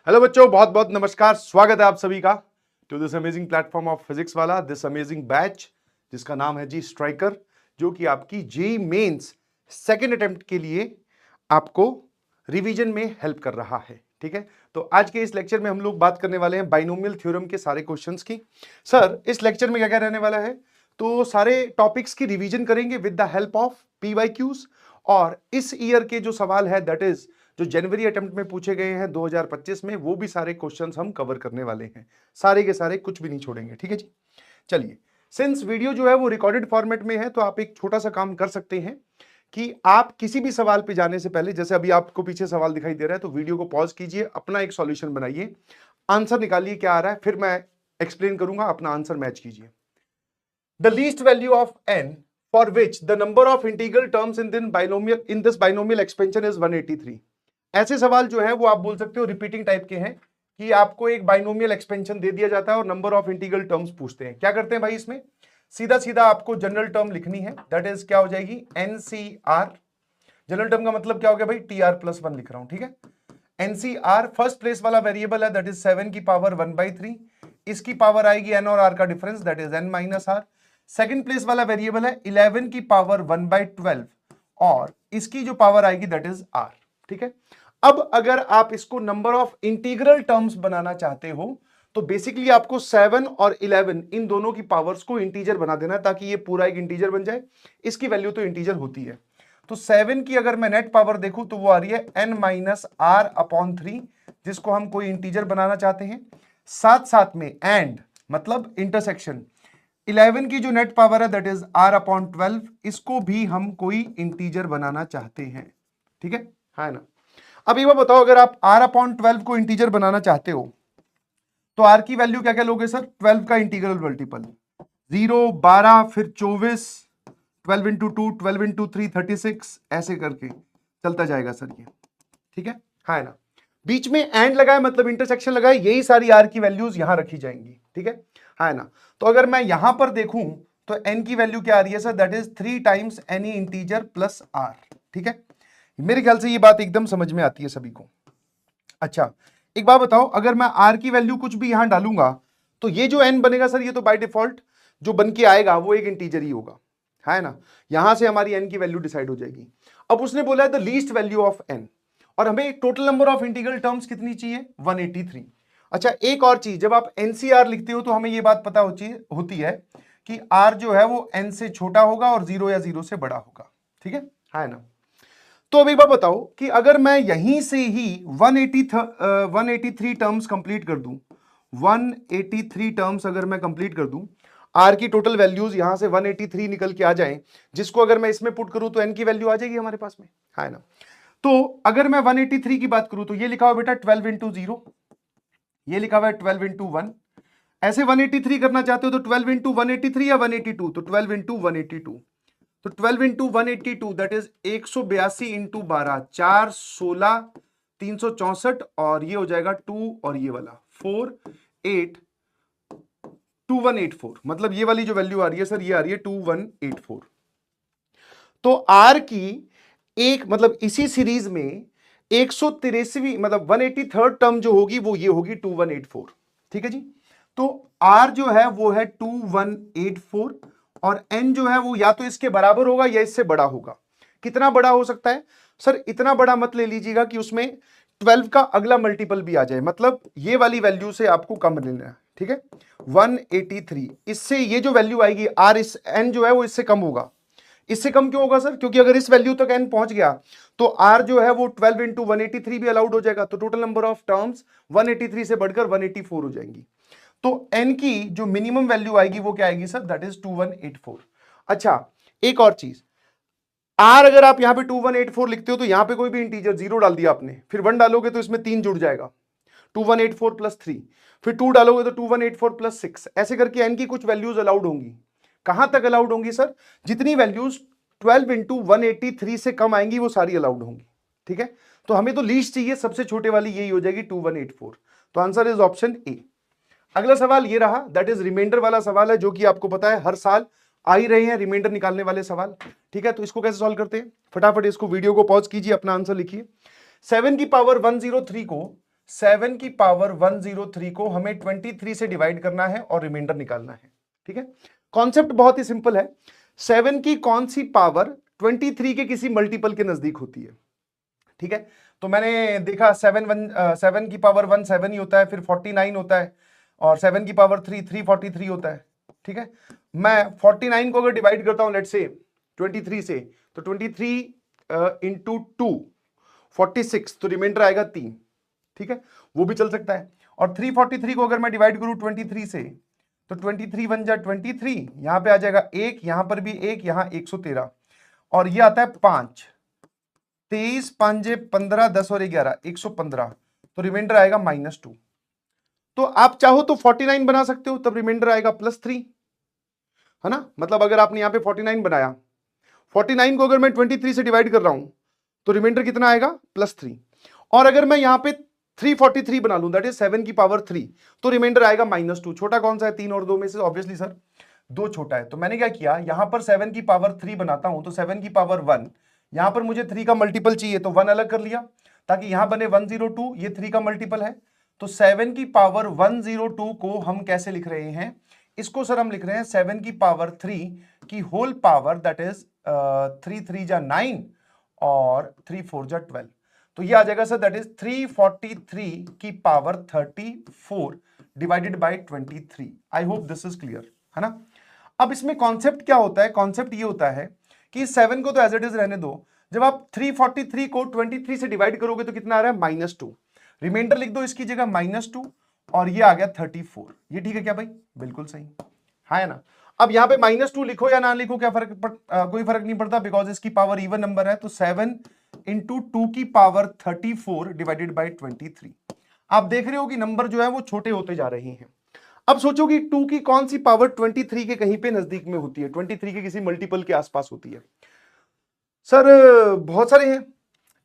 Hello बच्चों, बहुत बहुत नमस्कार। स्वागत है आप सभी का to this amazing platform of physics वाला, दिस अमेजिंग बैच जिसका नाम है जी स्ट्राइकर, जो कि आपकी जेईई मेंस सेकंड अटेम्प्ट के लिए आपको रिवीजन में हेल्प कर रहा है। ठीक है, तो आज के इस लेक्चर में हम लोग बात करने वाले हैं बाइनोमियल थ्योरम के सारे क्वेश्चंस की। सर, इस लेक्चर में क्या क्या रहने वाला है, तो सारे टॉपिक्स की रिवीजन करेंगे with the help of PYQs। और इस ईयर के जो सवाल है दैट इज जो जनवरी अटेम्प्ट में पूछे गए हैं 2025 में, वो भी सारे क्वेश्चंस हम कवर करने वाले हैं, सारे के सारे, कुछ भी नहीं छोड़ेंगे। ठीक है जी, चलिए। सिंस वीडियो जो है वो रिकॉर्डेड फॉर्मेट में है, तो आप एक छोटा सा काम कर सकते हैं कि आप किसी भी सवाल पे जाने से पहले, जैसे अभी आपको पीछे सवाल दिखाई दे रहा है, तो वीडियो को पॉज कीजिए, अपना एक सॉल्यूशन बनाइए, आंसर निकालिए क्या आ रहा है, फिर मैं एक्सप्लेन करूंगा, अपना आंसर मैच कीजिए। The least value of n for which the number of integral terms in this binomial expansion is 183। ऐसे सवाल जो है वो आप बोल सकते हो रिपीटिंग टाइप के हैं, कि आपको एक बाइनोमियल एक्सपेंशन दे दिया जाता है और नंबर ऑफ इंटीग्रल टर्म्स पूछते हैं। क्या करते हैं भाई, इसमें सीधा सीधा आपको जनरल टर्म लिखनी है, दैट इज क्या हो जाएगी, NCR। जनरल टर्म का मतलब क्या हो गया भाई, TR+1 लिख रहा हूं। ठीक है, NCR फर्स्ट प्लेस वाला वेरिएबल है, दैट इज 7 की पावर 1/3। इसकी पावर आएगी n और r का difference, that is n-r। Second place वाला वेरिएबल है 11 की पावर 1/12 और इसकी जो पावर आएगी दैट इज r। ठीक है, अब अगर आप इसको नंबर ऑफ इंटीग्रल टर्म्स बनाना चाहते हो तो बेसिकली आपको 7 और 11 इन दोनों की पावर्स को इंटीजर बना देना, ताकि ये पूरा एक इंटीजर बन जाए। इसकी वैल्यू तो इंटीजर होती है, तो 7 की अगर मैं नेट पावर देखूं तो वो आ रही है n-r/3, जिसको हम कोई इंटीजर बनाना चाहते हैं। साथ साथ में एंड मतलब इंटरसेक्शन 11 की जो नेट पावर है दैट इज r/12, इसको भी हम कोई इंटीजर बनाना चाहते हैं। ठीक है ना। अब एक बार बताओ, अगर आप r/12 को इंटीजर बनाना चाहते हो तो r की वैल्यू क्या क्या लोगे सर, 12 का इंटीग्रल मल्टीपल 0, 12, फिर 24, 12 इंटू 2, 12 इंटू 3, 36, ऐसे करके चलता जाएगा सर ये। ठीक है ना। बीच में एंड लगाए मतलब इंटरसेक्शन लगाए, यही सारी r की वैल्यूज यहां रखी जाएंगी। ठीक है ना। तो अगर मैं यहां पर देखूं तो n की वैल्यू क्या आ रही है sir, that is 3 times any integer plus r। ठीक है, मेरे ख्याल से ये बात एकदम समझ में आती है सभी को। अच्छा, एक बात बताओ, अगर मैं r की वैल्यू कुछ भी यहां डालूंगा तो ये जो n बनेगा सर, ये तो बाय डिफॉल्ट जो बन के आएगा वो एक इंटीजर ही होगा, है ना। यहां से हमारी n की वैल्यू डिसाइड हो जाएगी। अब उसने बोला है the least value of n, और हमें total number of integral terms कितनी चाहिए, 183। अच्छा, एक और चीज, जब आप NCR लिखते हो तो हमें यह बात पता होती है कि r जो है वो n से छोटा होगा और 0 या 0 से बड़ा होगा। ठीक है ना। तो अब एक बात बताओ कि अगर मैं यहीं से ही 183 टर्म्स कंप्लीट कर दूं, 183 टर्म्स अगर मैं कंप्लीट कर दूं, r की टोटल वैल्यूज यहां से 183 निकल के आ जाएं, जिसको अगर मैं इसमें पुट करूं तो n की वैल्यू आ जाएगी हमारे पास में, है ना। तो अगर मैं 183 की बात करूं तो ये लिखा हुआ बेटा 12 इंटू 0, ये लिखा हुआ है 12 इंटू 1। ऐसे 183 करना चाहते हो तो 12 इंटू 183 या 182, तो 12 इंटू 182, तो 12 इंटू 182 दैट इज 182 इंटू 12, 4, 16, 364, और ये हो जाएगा 2 और ये वाला 4, 8, 2184। मतलब ये वाली जो वैल्यू आ रही है सर, ये आ रही है 2184। तो आर की एक मतलब इसी सीरीज में 183वीं मतलब 183rd टर्म जो होगी वो ये होगी 2184। ठीक है जी, तो आर जो है वो है 2184 और एन जो है वो या तो इसके बराबर होगा या इससे बड़ा होगा। कितना बड़ा हो सकता है सर, इतना बड़ा मत ले लीजिएगा कि उसमें 12 का अगला मल्टीपल भी आ जाए, मतलब ये वाली वैल्यू से आपको कम लेना है। ठीक है, 183, इससे ये जो वैल्यू आएगी आर, इस एन जो है वो इससे कम होगा। इससे कम क्यों होगा सर, क्योंकि अगर इस वैल्यू तक n पहुंच गया तो r जो है वो 12 इंटू 183 भी अलाउड हो जाएगा, तो टोटल नंबर ऑफ टर्म्स 183 से बढ़कर 184 हो जाएंगी। तो n की जो मिनिमम वैल्यू आएगी वो क्या आएगी सर, दैट इज 2184। अच्छा, एक और चीज, r अगर आप यहां पे 2184 लिखते हो तो यहां पे कोई भी इंटीजर 0 डाल दिया आपने, फिर 1 डालोगे तो इसमें 3 जुड़ जाएगा, 2184 प्लस 3, फिर 2 डालोगे तो 2184 प्लस 6, ऐसे करके n की कुछ वैल्यूज अलाउड होंगी। कहां तक अलाउड होंगी सर, जितनी वैल्यूज 12 इंटू 183 से कम आएंगी वो सारी अलाउड होंगी। ठीक है, तो हमें तो लीस्ट चाहिए, सबसे छोटे वाली यही हो जाएगी 2184, तो आंसर इज ऑप्शन ए। अगला सवाल ये रहा, दैट इज रिमाइंडर वाला सवाल है, जो कि आपको पता है हर साल आ ही रहे हैं रिमाइंडर निकालने वाले सवाल। ठीक है, तो इसको कैसे सॉल्व करते हैं, फटाफट इसको वीडियो को पॉज कीजिए, अपना आंसर लिखिए। 7 की पावर 103 को 7 की पावर 103 को हमें 23 से डिवाइड करना है और रिमाइंडर निकालना है। ठीक है, कॉन्सेप्ट बहुत ही सिंपल है। 7 की कौन सी पावर 23 के किसी मल्टीपल के नजदीक होती है। ठीक है, तो मैंने देखा 7 की पावर 1 7 ही होता है, फिर 49 होता है, और 7 की पावर 3 343 होता है। ठीक है, मैं 49 को अगर डिवाइड करता हूं लेट्स से 23 से, तो 23 इंटू 2 46, तो रिमाइंडर आएगा 3। ठीक है, वो भी चल सकता है। और 343 को अगर मैं डिवाइड करूं 23 से, तो 23 बन जाए 23, यहां पे आ जाएगा 1, यहां पर भी 1, यहां 113, और ये आता है 5, 23 5 15 10 और 11 115, तो रिमाइंडर आएगा -2। तो आप चाहो तो 49 बना सकते हो, तब रिमाइंडर आएगा +3, है ना। मतलब अगर आपने यहां पे 49 बनाया, 49 को अगर मैं 23 से डिवाइड कर रहा हूं, तो रिमाइंडर कितना आएगा +3। और अगर मैं यहां पे 343 बना लूं, दैट इज 7 की पावर 3, तो रिमाइंडर आएगा -2। छोटा कौन सा है 3 और 2 में से? ऑब्वियसली सर 2 छोटा है। तो मैंने क्या किया, यहां पर 7 की पावर 3 बनाता हूं, तो 7 की पावर 1, यहां पर मुझे 3 का मल्टीपल चाहिए, तो 1 अलग कर लिया ताकि यहां बने 102, ये 3 का मल्टीपल है। तो 7 की पावर 102 को हम कैसे लिख रहे हैं? इसको सर हम लिख रहे हैं 7 की पावर 3 की होल पावर, दैट इज 3 3 जा 9 और 3 4 जा 12, तो ये आ जाएगा सर दैट इज 343 की power 34 divided by 23। I hope this is clear, है ना। अब इसमें कॉन्सेप्ट क्या होता है? कॉन्सेप्ट ये होता है कि 7 को तो एज इट इज रहने दो, जब आप 343 को 23 से डिवाइड करोगे तो कितना आ रहा है? -2। रिमाइंडर लिख दो इसकी जगह -2, और ये आ गया 34। ये ठीक है क्या भाई? बिल्कुल सही, है ना। अब यहां पे -2 लिखो या ना लिखो क्या कोई फर्क नहीं पड़ता, बिकॉज इसकी पावर इवन नंबर है। तो 7 इंटू 2 की पावर 34 डिवाइडेड बाई 23। आप देख रहे हो कि नंबर जो है वो छोटे होते जा रहे हैं। अब सोचो कि 2 की कौन सी पावर 23 के कहीं पे नजदीक में होती है, 23 के किसी मल्टीपल के आसपास होती है। सर बहुत सारे हैं,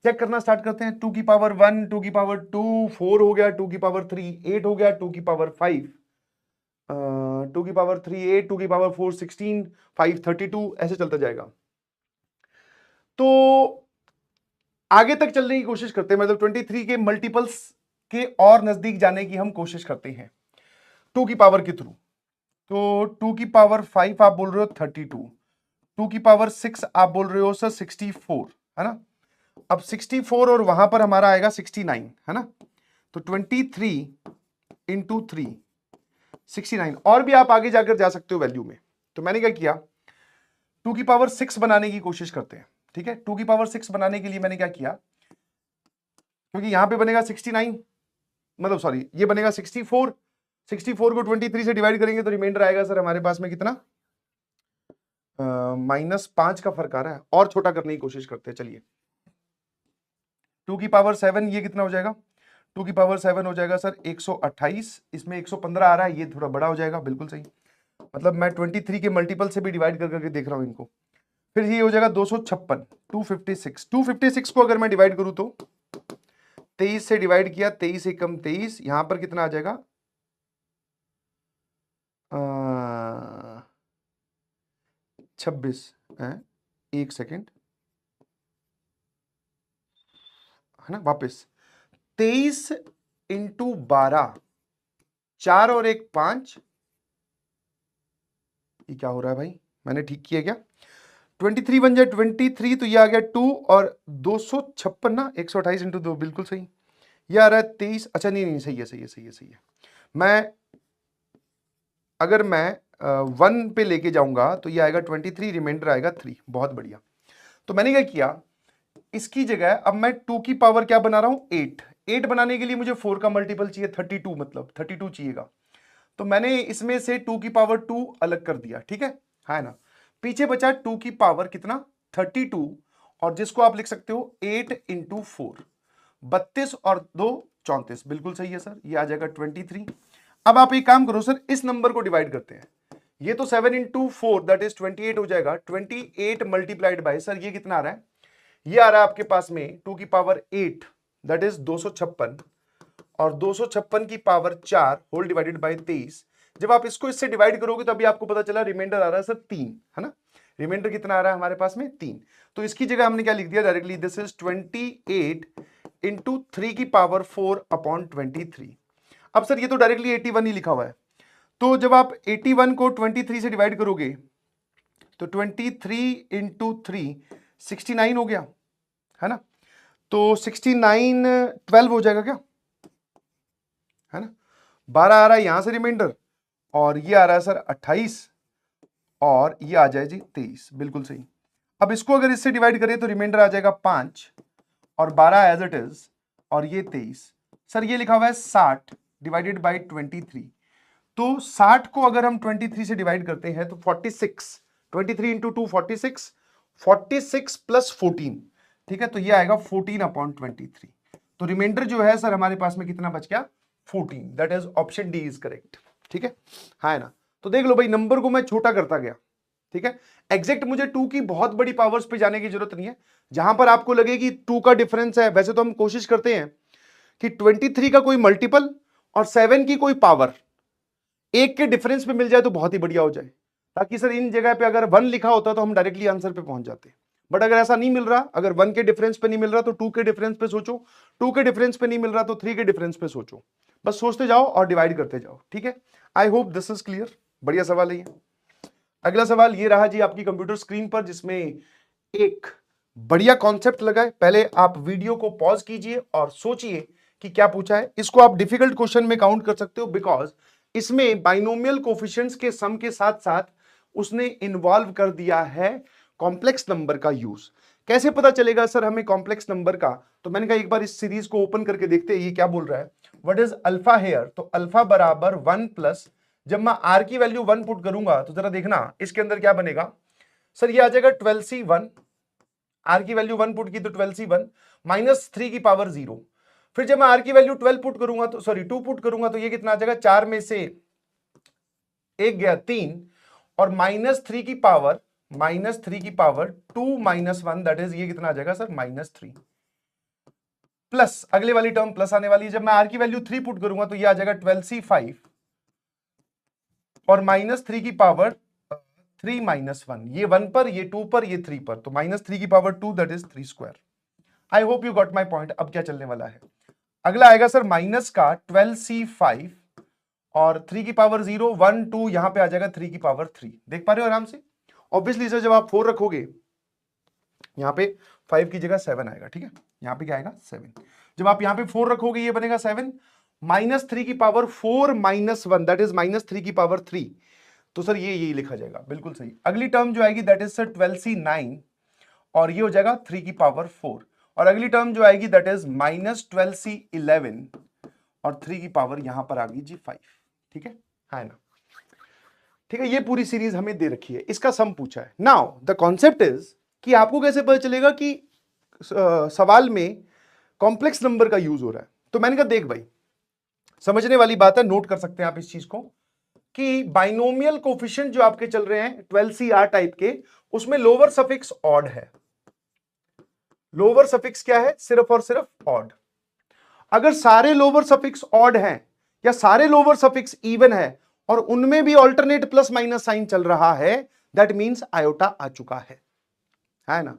चेक करना स्टार्ट करते हैं। 2 की पावर 1, 2 की पावर 2, 4 हो गया, 2 की पावर 3 8 हो गया, 2 की पावर 5 2 की पावर 3 8, 2 की पावर 4 16, 5 32, ऐसे चलता जाएगा। तो आगे तक चलने की कोशिश करते हैं, मतलब 23 के मल्टीपल्स के और नजदीक जाने की हम कोशिश करते हैं 2 की पावर के थ्रू। तो 2 की पावर 5 आप बोल रहे हो 32, 2 की पावर 6 आप बोल रहे हो सर 64, है ना। अब 64 और वहां पर हमारा आएगा 69, है ना। तो 23 इंटू 3 69, और भी आप आगे जाकर जा सकते हो वैल्यू में। तो मैंने क्या किया, 2 की पावर 6 बनाने की कोशिश करते हैं। ठीक है, 2 की पावर 6 बनाने के लिए मैंने क्या किया, क्योंकि यहां पे बनेगा 69, मतलब सॉरी ये बनेगा 64, 64 को 23 से डिवाइड करेंगे तो रिमाइंडर आएगा सर हमारे पास में कितना, -5 का फर्क आ रहा है। और छोटा करने की कोशिश करते हैं, चलिए। 2 की पावर 7 ये कितना हो जाएगा? 2 की पावर 7 हो जाएगा सर 128, इसमें 115 आ रहा है, ये थोड़ा बड़ा हो जाएगा, बिल्कुल सही। मतलब मैं 23 के मल्टीपल से भी डिवाइड कर करके देख रहा हूं इनको। फिर ये हो जाएगा 256, 256, 256 को अगर मैं डिवाइड करूं तो 23 से डिवाइड किया, 23 एकम 23, यहां पर कितना आ जाएगा 26, एक सेकेंड, है ना। वापस 23 इंटू 12, 4 और 1 5, ये क्या हो रहा है भाई, मैंने ठीक किया क्या? 23 बन जाए 23, तो ये आ गया 2 और 256 ना, 128 इंटू 2, बिल्कुल सही। ये आ रहा है 23, अच्छा नहीं नहीं सही है, सही है, सही है, सही है। मैं अगर मैं 1 पे लेके जाऊंगा तो ये आएगा 23, रिमाइंडर आएगा 3, बहुत बढ़िया। तो मैंने क्या किया, इसकी जगह अब मैं 2 की पावर क्या बना रहा हूं 8, 8 बनाने के लिए मुझे 4 का मल्टीपल चाहिए 32, मतलब 32 चाहिएगा। तो मैंने इसमें से 2 की पावर 2 अलग कर दिया, ठीक है ना। पीछे बचा 2 की पावर कितना 32, और जिसको आप लिख सकते हो 8 इंटू 4, 32 और 2 34, बिल्कुल सही है सर, ये आ जाएगा 23। अब आप एक काम करो सर, इस नंबर को डिवाइड करते हैं। ये तो 7 इंटू 4 दैट इज 28 हो जाएगा, 28 मल्टीप्लाइड बाय सर ये कितना आ रहा है, ये आ रहा है आपके पास में 2 की पावर 8 दैट इज 256, और 256 की पावर 4 होल डिवाइडेड बाय 23। जब आप इसको इससे डिवाइड करोगे तो अभी आपको पता चला रिमाइंडर आ रहा है सर 3, है ना। रिमाइंडर कितना आ रहा है हमारे पास में 3। तो इसकी जगह हमने क्या लिख दिया डायरेक्टली, दिस इज 28 इंटू 3 की पावर 4 अपॉन 23। अब सर ये तो डायरेक्टली 81 ही लिखा हुआ है, तो जब आप 81 को 23 से डिवाइड करोगे तो 23 इंटू 3 69 हो गया, है ना। तो 69 12 हो जाएगा क्या, है ना। 12 आ रहा है यहां से रिमाइंडर, और ये आ रहा है सर 28, और ये आ जाए जी 23, बिल्कुल सही। अब इसको अगर इससे डिवाइड करें तो रिमाइंडर आ जाएगा 5 और 12 एज इट इज, और ये 23। सर ये लिखा हुआ है 60 डिवाइडेड बाई 23, तो 60 को अगर हम 23 से डिवाइड करते हैं तो 46, 23 इंटू 2 46, 46 प्लस 14, ठीक है, तो ये आएगा 14 अपॉन 23। तो रिमाइंडर जो है सर हमारे पास में कितना बच गया, 14, that is option D is correct, ठीक है, है ना। तो देख लो भाई, नंबर को मैं छोटा करता गया, ठीक है। एग्जैक्ट मुझे 2 की बहुत बड़ी पावर्स पे जाने की जरूरत नहीं है, जहां पर आपको लगे कि 2 का डिफरेंस है। वैसे तो हम कोशिश करते हैं कि 23 का कोई मल्टीपल और 7 की कोई पावर एक के डिफरेंस पे मिल जाए तो बहुत ही बढ़िया हो जाए, ताकि सर इन जगह पे अगर 1 लिखा होता तो हम डायरेक्टली आंसर पे पहुंच जाते। बट अगर ऐसा नहीं मिल रहा, अगर 1 के डिफरेंस पे नहीं मिल रहा तो 2 के डिफरेंस पे सोचो, 2 के डिफरेंस पे नहीं मिल रहा तो 3 के डिफरेंस पे सोचो, बस सोचते जाओ और डिवाइड करते जाओ, ठीक है। I hope this is clear. बढ़िया सवाल है ये। अगला सवाल ये रहा जी आपकी कंप्यूटर स्क्रीन पर, जिसमें एक बढ़िया कॉन्सेप्ट लगा है। पहले आप वीडियो को पॉज कीजिए और सोचिए कि क्या पूछा है। इसको आप डिफिकल्ट क्वेश्चन में काउंट कर सकते हो, बिकॉज इसमें बाइनोमियल कोफिशिएंट्स के सम के साथ साथ उसने इन्वॉल्व कर दिया है कॉम्प्लेक्स नंबर का यूज। कैसे पता चलेगा सर हमें कॉम्प्लेक्स नंबर का, तो मैंने कहा एक बार इस सीरीज को ओपन करके देखते हैं ये क्या बोल रहा है। व्हाट इज अल्फा हेयर, तो अल्फा बराबर 1 प्लस, जब मैं आर की वैल्यू 1 पुट करूंगा तो जरा देखना इसके अंदर क्या बनेगा। सर ये आ जाएगा 12c1, आर की वैल्यू 1 पुट की तो 12c1 माइनस 3 की पावर 0। फिर जब मैं आर की वैल्यू 12 पुट करूंगा तो सॉरी 2 पुट करूंगा तो ये कितना आ जाएगा, 4 में से 1 गया 3, और -3 की पावर 2 माइनस 1, दैट इज ये कितना आ जाएगा सर -3, प्लस अगले वाली टर्म प्लस आने वाली है। जब मैं आर की वैल्यू 3 पुट करूंगा तो ये आ जाएगा 12c5 और -3 की पावर 3 माइनस 1, ये 1 पर, ये 2 पर, ये 3 पर, तो -3 की power 2 that is 3 square. I hope you got my point. अब क्या चलने वाला है, अगला आएगा सर माइनस का 12c5 और 3 की पावर 0 1 2, यहां पे आ जाएगा 3 की पावर 3। देख पा रहे हो आराम से। ऑब्वियसली सर जब आप 4 रखोगे यहां पे 5 की जगह 7 आएगा, ठीक है, यहां पे क्या आएगा 7। जब आप यहां पे 4 रखोगे ये बनेगा 7, -3 की पावर 4 माइनस 1 दैट इज -3 की पावर 3, तो सर ये यही लिखा जाएगा, बिल्कुल सही। अगली टर्म जो आएगी दैट इज सर 12c9 और ये हो जाएगा 3 की पावर 4, और अगली टर्म जो आएगी दैट इज -12c11 और 3 की पावर यहां पर आ गई जी 5, ठीक है ना। ठीक है, ये पूरी सीरीज हमें दे रखी है, इसका सम पूछा है। नाउ द कॉन्सेप्ट इज कि आपको कैसे पता चलेगा कि सवाल में कॉम्प्लेक्स नंबर का यूज हो रहा है। तो मैंने कहा देख भाई, समझने वाली बात है, नोट कर सकते हैं आप इस चीज को, कि बाइनोमियल कोफिशिएंट जो आपके चल रहे हैं 12CR टाइप के, उसमें लोअर सफिक्स ऑड है। लोअर सफिक्स क्या है, सिर्फ और सिर्फ ऑड। अगर सारे लोअर सफिक्स ऑड हैं या सारे लोअर सफिक्स इवन है और उनमें भी ऑल्टरनेट प्लस माइनस साइन चल रहा है, दैट मींस आयोटा आ चुका है ना।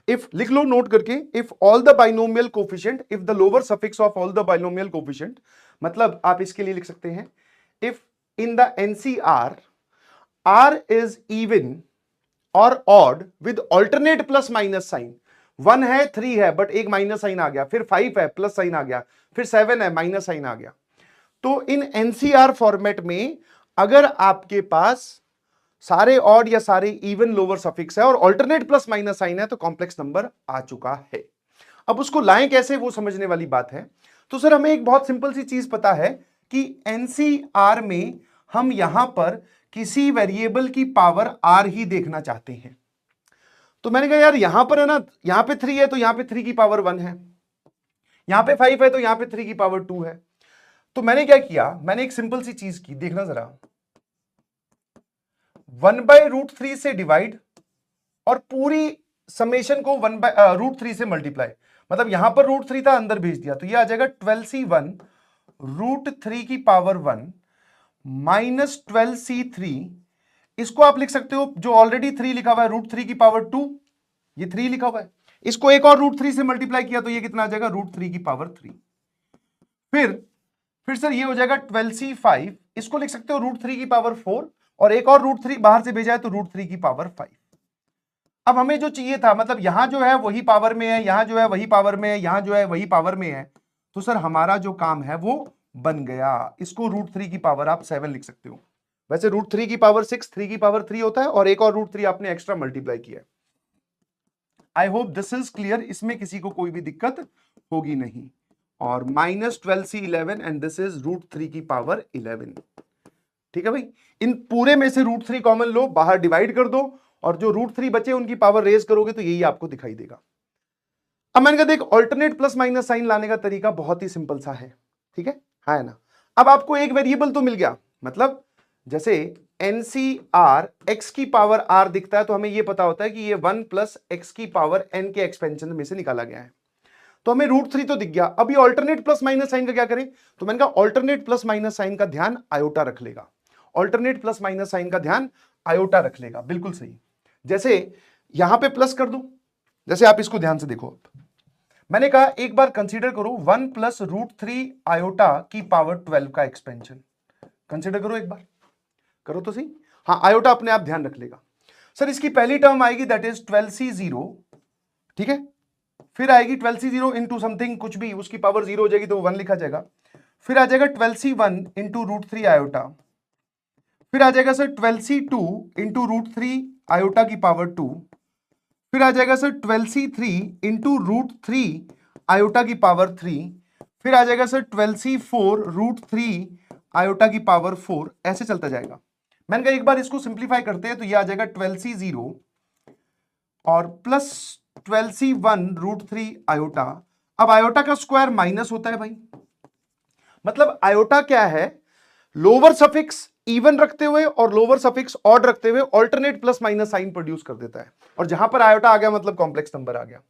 इफ लिख लो नोट करके, if all the binomial coefficient, if the lower suffix of all the binomial coefficient, मतलब आप इसके लिए लिख सकते हैं if in the NCR R is even or odd with alternate plus minus sign, 1 है 3 है बट एक माइनस साइन आ गया, फिर 5 है प्लस साइन आ गया, फिर 7 है माइनस साइन आ गया। तो इन NCR फॉर्मेट में अगर आपके पास सारे ऑड या सारे इवन लोअर सफिक्स है और अल्टरनेट प्लस माइनस साइन है तो कॉम्प्लेक्स नंबर आ चुका है। अब उसको लाएं कैसे, वो समझने वाली बात है। तो सर हमें एक बहुत सिंपल सी चीज पता है कि NCR में हम यहां पर किसी वेरिएबल की पावर R ही देखना चाहते हैं। तो मैंने कहा यार यहां पर है ना, यहां पे 3 है तो यहां पे 3 की पावर 1 है, यहां पे 5 है तो यहां पे 3 की पावर 2 है। तो मैंने क्या किया, मैंने एक सिंपल सी चीज की, देखना जरा, 1/√3 से डिवाइड और पूरी समेशन को 1/√3 से मल्टीप्लाई, मतलब यहां पर √3 था अंदर भेज दिया, तो ये आ जाएगा 12c1 √3 की पावर 1 माइनस 12c3। इसको आप लिख सकते हो जो ऑलरेडी 3 लिखा हुआ है √3 की पावर 2, ये 3 लिखा हुआ है, इसको एक और √3 से मल्टीप्लाई किया तो ये कितना आ जाएगा √3 की पावर 3। फिर सर ये हो जाएगा 12c5, इसको लिख सकते हो √3 की पावर 4 और एक और √3 बाहर से भेजा है तो √3 की पावर 5। अब हमें जो चाहिए था, मतलब यहां जो है वही पावर में है, यहां जो है वही पावर में है, यहां जो है वही पावर में है, तो सर हमारा जो काम है वो बन गया। इसको √3 की पावर आप 7 लिख सकते हो। वैसे √3 की पावर 6 3 की पावर 3 होता है और एक और √3 आपने एक्स्ट्रा मल्टीप्लाई किया है। I hope this is clear, इसमें किसी को कोई भी दिक्कत होगी नहीं। और -12c11 एंड दिस इज √3 की पावर 11। ठीक है भाई, इन पूरे में से √3 कॉमन लो, बाहर डिवाइड कर दो और जो √3 बचे उनकी पावर रेज करोगे तो यही आपको दिखाई देगा। अब मैंने कहा देख, ऑल्टरनेट प्लस माइनस साइन लाने का तरीका बहुत ही सिंपल सा है। ठीक है ना। अब आपको एक वेरिएबल तो मिल गया, मतलब जैसे NCR x की पावर r दिखता है तो हमें यह पता होता है कि ये 1 प्लस x की पावर n के एक्सपेंशन में से निकाला गया है, तो हमें √3 तो दिख गया। अभी ऑल्टरनेट प्लस माइनस साइन का क्या करें, तो मैंने कहा ऑल्टरनेट प्लस माइनस साइन का ध्यान आयोटा रख लेगा। ऑल्टरनेट प्लस माइनस साइन का ध्यान आयोटा रख लेगा, बिल्कुल सही। जैसे यहां पे प्लस कर दूं, जैसे आप इसको ध्यान से देखो, मैंने कहा एक बार कंसीडर करो 1 प्लस √3 आयोटा की पावर 12 का एक्सपेंशन। कंसीडर करो एक बार, करो तो सही। हाँ, आयोटा अपने आप ध्यान रख लेगा। सर इसकी पहली टर्म आएगी दैट इज 12c0, ठीक है। फिर आएगी 12c0 इंटू समथिंग कुछ भी, उसकी पावर 0 हो जाएगी तो 1 लिखा जाएगा। फिर आ जाएगा 12c1 इंटू √3 आयोटा। फिर आ जाएगा सर 12c2 इंटू √3 आयोटा की पावर 2। फिर आ जाएगा सर 12c3 इंटू √3 आयोटा की पावर 3। फिर आ जाएगा सर 12c4 √3 आयोटा की पावर 4। ऐसे चलता जाएगा। मैंने कहा एक बार इसको सिंप्लीफाई करते हैं तो ये आ जाएगा 12c0 और प्लस 12c1 √3 आयोटा। अब आयोटा का स्क्वायर माइनस होता है भाई, मतलब आयोटा क्या है, लोअर सफिक्स इवन रखते हुए और लोअर सफिक्स ऑड रखते हुए alternate plus minus sign produce कर देता है। और जहां पर आयोटा आ गया मतलब कॉम्प्लेक्स नंबर आ गया।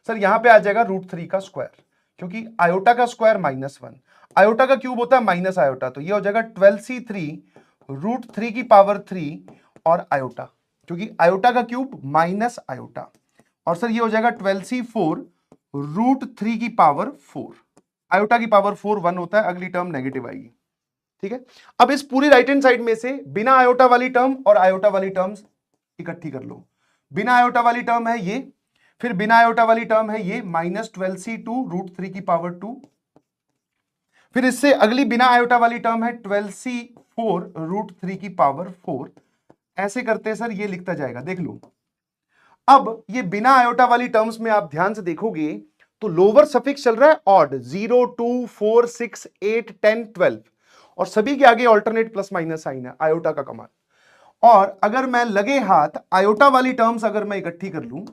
सर यहां पे आ जाएगा √3 का स्क्वायर, क्योंकि आयोटा का स्क्वायर -1, आयोटा का क्यूब होता है माइनस आयोटा, तो ये हो जाएगा 12c3 √3 की पावर 3 और आयोटा, क्योंकि आयोटा का क्यूब माइनस आयोटा। और सर ये हो जाएगा 12c4 √3 की पावर 4। आयोटा की पावर 4 1 होता है, अगली टर्म नेगेटिव आएगी। ठीक है। अब इस पूरी राइट हैंड साइड में से बिना आयोटा वाली टर्म और आयोटा वाली टर्म्स इकट्ठी कर लो। बिना आयोटा वाली टर्म है ये, फिर बिना आयोटा वाली टर्म है ये -12c2 √3 की पावर 2। फिर इससे अगली बिना आयोटा वाली टर्म है 12c4 √3 की पावर 4। ऐसे करते सर ये लिखता जाएगा, देख लो। अब ये बिना आयोटा वाली टर्म्स में आप ध्यान से देखोगे तो लोअर सफिक्स चल रहा है ऑड, 0 2 4 6 8 10 12 और सभी के आगे ऑल्टरनेट प्लस माइनस साइन है, आयोटा का कमाल। और अगर मैं लगे हाथ आयोटा वाली टर्म्स अगर मैं इकट्ठी कर लूं,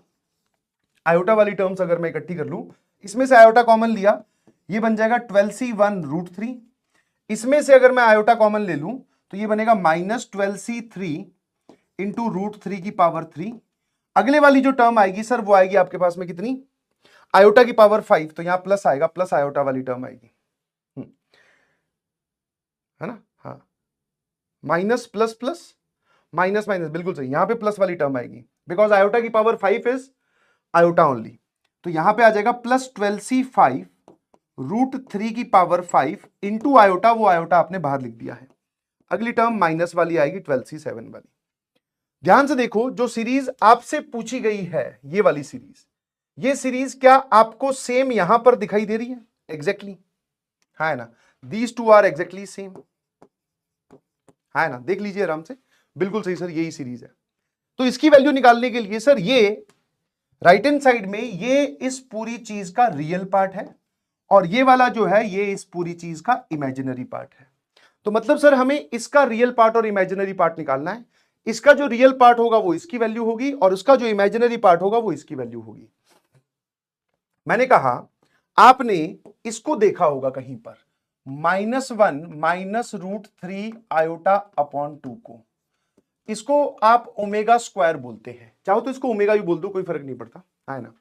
आयोटा वाली टर्म्स अगर मैं इकट्ठी कर लूं, इसमें से आयोटा कॉमन लिया, ये बन जाएगा 12c1 √3। इसमें से अगर मैं आयोटा कॉमन ले लूं तो ये बनेगा -12c3 इंटू √3 की पावर 3। अगले वाली जो टर्म आएगी सर वो आएगी आपके पास में कितनी, आयोटा की पावर 5, तो यहां प्लस आएगा, प्लस आयोटा वाली टर्म आएगी, है ना। हाँ, minus plus plus minus minus, बिल्कुल सही। यहां पे प्लस वाली टर्म आएगी बिकॉज आयोटा की पावर 5 इज आयोटा ओनली, तो यहां पे आ जाएगा प्लस 12c5 √3 की पावर 5 इंटू आयोटा, वो आयोटा आपने बाहर लिख दिया है। अगली टर्म माइनस वाली आएगी 12c7 वाली। ध्यान से देखो, जो सीरीज आपसे पूछी गई है ये वाली सीरीज, ये सीरीज क्या आपको सेम यहां पर दिखाई दे रही है? एग्जैक्टली है ना, these two are exactly same, है ना। देख लीजिए आराम से, बिल्कुल सही सर, यही सीरीज है। तो इसकी वैल्यू निकालने के लिए सर ये राइट हैंड साइड में ये इस पूरी चीज का रियल पार्ट है और ये वाला जो है ये इस पूरी चीज का इमेजिनरी पार्ट है। तो मतलब सर हमें इसका रियल पार्ट और इमेजिनरी पार्ट निकालना है। इसका जो रियल पार्ट होगा वो इसकी वैल्यू होगी और उसका जो इमेजिनरी पार्ट होगा वो इसकी वैल्यू होगी। मैंने कहा आपने इसको देखा होगा कहीं पर -1 -√3 आयोटा अपॉन 2 को, इसको आप ओमेगा स्क्वायर बोलते हैं, चाहो तो इसको ओमेगा भी बोल दो, कोई फर्क नहीं पड़ता, है ना।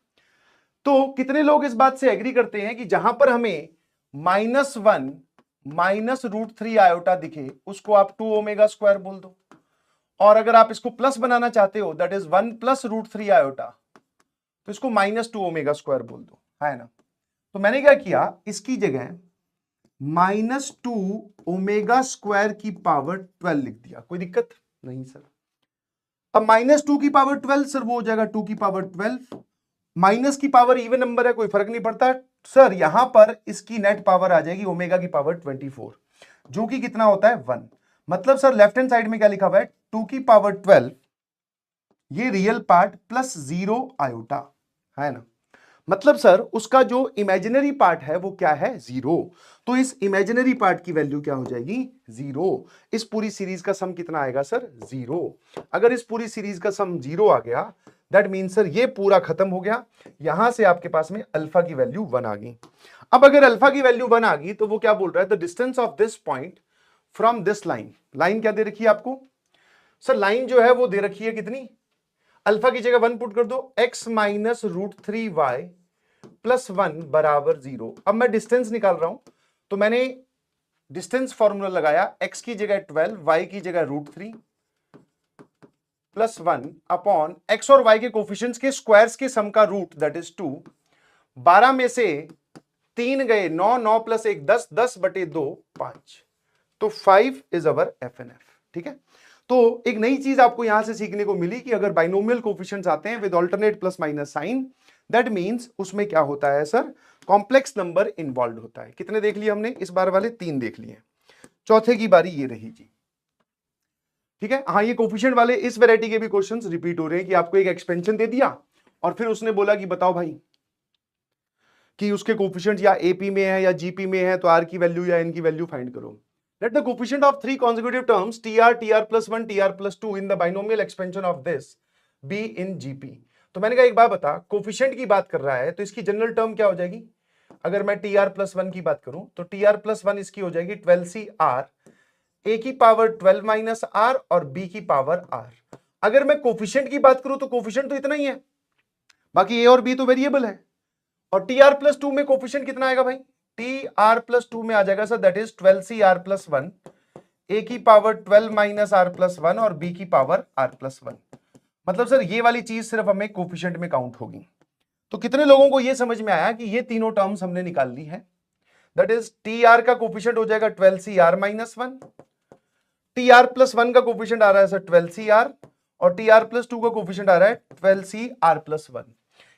तो कितने लोग इस बात से एग्री करते हैं कि जहां पर हमें -1 -√3 आयोटा दिखे उसको आप 2 ओमेगा स्क्वायर बोल दो, और अगर आप इसको प्लस बनाना चाहते हो दैट इज 1 + √3 आयोटा, तो इसको -2 ओमेगा स्क्वायर बोल दो, है ना। तो मैंने क्या किया, इसकी जगह -2 ओमेगा स्क्वायर की पावर 12 लिख दिया। कोई दिक्कत नहीं सर। अब -2 की पावर 12 सर वो हो जाएगा 2 की पावर 12। माइनस की पावर इवन नंबर है, कोई फर्क नहीं पड़ता सर। यहां पर इसकी नेट पावर आ जाएगी ओमेगा की पावर 24, जो कि कितना होता है 1। मतलब सर लेफ्ट हैंड साइड में क्या लिखा हुआ है, 2 की पावर 12 ये रियल पार्ट प्लस 0 आयोटा, है ना। मतलब सर उसका जो इमेजिनरी पार्ट है वो क्या है, 0। तो इस इमेजिनरी पार्ट की वैल्यू क्या हो जाएगी, 0। इस पूरी सीरीज का सम कितना आएगा सर, 0। अगर इस पूरी सीरीज का सम 0 आ गया, दैट मीन सर ये पूरा खत्म हो गया। यहां से आपके पास में अल्फा की वैल्यू 1 आ गई। अब अगर अल्फा की वैल्यू 1 आ गई तो वो क्या बोल रहा है, the distance of this point from this line. Line क्या दे रखी है आपको सर, लाइन जो है वो दे रखी है कितनी, अल्फा की जगह 1 पुट कर दो, x माइनस √3y प्लस 1 बराबर 0। अब मैं डिस्टेंस निकाल रहा हूं, तो मैंने डिस्टेंस फॉर्मूला लगाया, x की जगह 12, y की जगह √3 प्लस 1 अपॉन x और y के कोफिशिएंट्स के स्क्वायर्स के सम का रूट दैट इज 2। 12 में से 3 गए 9, 9 प्लस 1 10, 10 बटे 2 5। तो 5 इज अवर FNF। ठीक है, तो एक नई चीज आपको यहां से सीखने को मिली कि अगर बाइनोमियल कोफिशिएंट्स आते हैं with alternate plus minus sign, that means उसमें क्या होता है सर, कॉम्प्लेक्स नंबर इन्वॉल्व होता है। कितने देख लिए हमने, इस बार वाले 3 देख लिए, चौथे की बारी ये रही जी। ठीक है, हाँ ये कोफिशिएंट वाले इस वैरायटी के भी क्वेश्चंस रिपीट हो रहे हैं कि आपको एक एक्सपेंशन दे दिया और फिर उसने बोला कि बताओ भाई कि उसके कोफिशिएंट या एपी में है या जीपी में है, तो आर की वैल्यू या एन की वैल्यू फाइंड करो। Let the coefficient of 3 consecutive terms tr, tr plus 1, tr plus 2 in the binomial expansion of this be in GP। तो मैंने कहा एक बात बता, कोफिशिएंट की बात कर रहा है तो इसकी जनरल टर्म क्या हो जाएगी, अगर मैं tr plus 1 की बात करूं तो tr plus 1 इसकी हो जाएगी 12cr, a की पावर 12 माइनस r और b की पावर r। अगर मैं कोफिशिएंट की बात करूं तो कोफिशिएंट तो इतना ही है, बाकी a और b तो वेरिएबल है। और tr plus 2 में कोफिशिएंट कितना आएगा भाई, tr plus 2 में आ जाएगा sir that is 12cr plus 1, a की पावर 12 माइनस r plus 1 और b की पावर r plus 1। मतलब सर ये वाली चीज सिर्फ हमें कोफिशिएंट में काउंट होगी। तो कितने लोगों को ये समझ में आया कि ये तीनों टर्म्स हमने निकाल ली है, दैट इज tr का कोफिशिएंट हो जाएगा 12cr माइनस 1, tr plus 1 का कोफिशिएंट आ रहा है सर 12cr और tr plus 2 का कोफिशिएंट आ रहा है 12cr plus 1।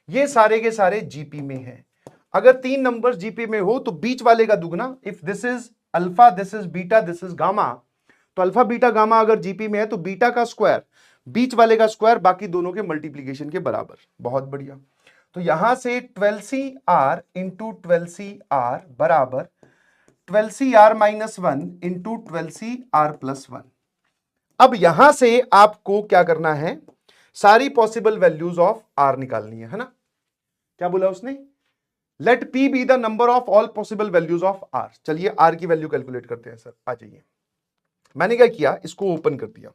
ये सारे के सारे जीपी में है। अगर 3 नंबर जीपी में हो तो बीच वाले का दुगना, if this is alpha, this is beta, this is gamma, तो अल्फा बीटा गामा अगर जीपी में है तो बीटा का स्क्वायर बीच वाले का स्क्वायर बाकी दोनों के मल्टीप्लीकेशन के बराबर। बहुत बढ़िया। तो यहां से 12cr इंटू 12cr बराबर 12cr minus 1 into 12cr plus 1। अब यहां से आपको क्या करना है, सारी पॉसिबल वैल्यूज ऑफ आर निकालनी है ना। क्या बोला उसने, let P be the number of all possible values of R। चलिए R की वैल्यू कैलकुलेट करते हैं सर, आ जाइए। मैंने क्या किया, इसको ओपन कर दिया,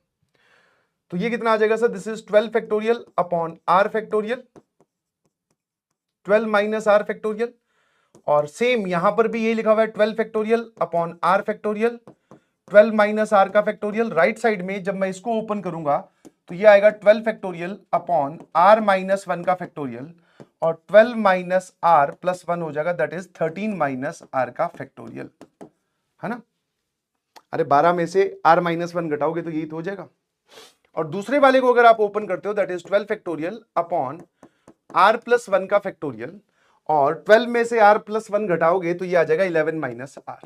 तो ये कितना आ जाएगा sir, this is 12 factorial upon R factorial, 12 minus R factorial, और सेम यहां पर भी ये लिखा हुआ है 12 factorial upon R factorial, 12 minus R का फैक्टोरियल। राइट साइड में जब मैं इसको ओपन करूंगा तो ये आएगा 12 फैक्टोरियल अपॉन R माइनस 1 का फैक्टोरियल और 12 माइनस R प्लस 1 हो जाएगा दैट इज 13 माइनस R का फैक्टोरियल, है ना। अरे 12 में से R माइनस 1 घटाओगे तो यही तो हो जाएगा। और दूसरे वाले को अगर आप ओपन करते हो that is 12 factorial upon R plus 1 का फैक्टोरियल और 12 में से R प्लस 1 घटाओगे तो ये आ जाएगा 11 माइनस R।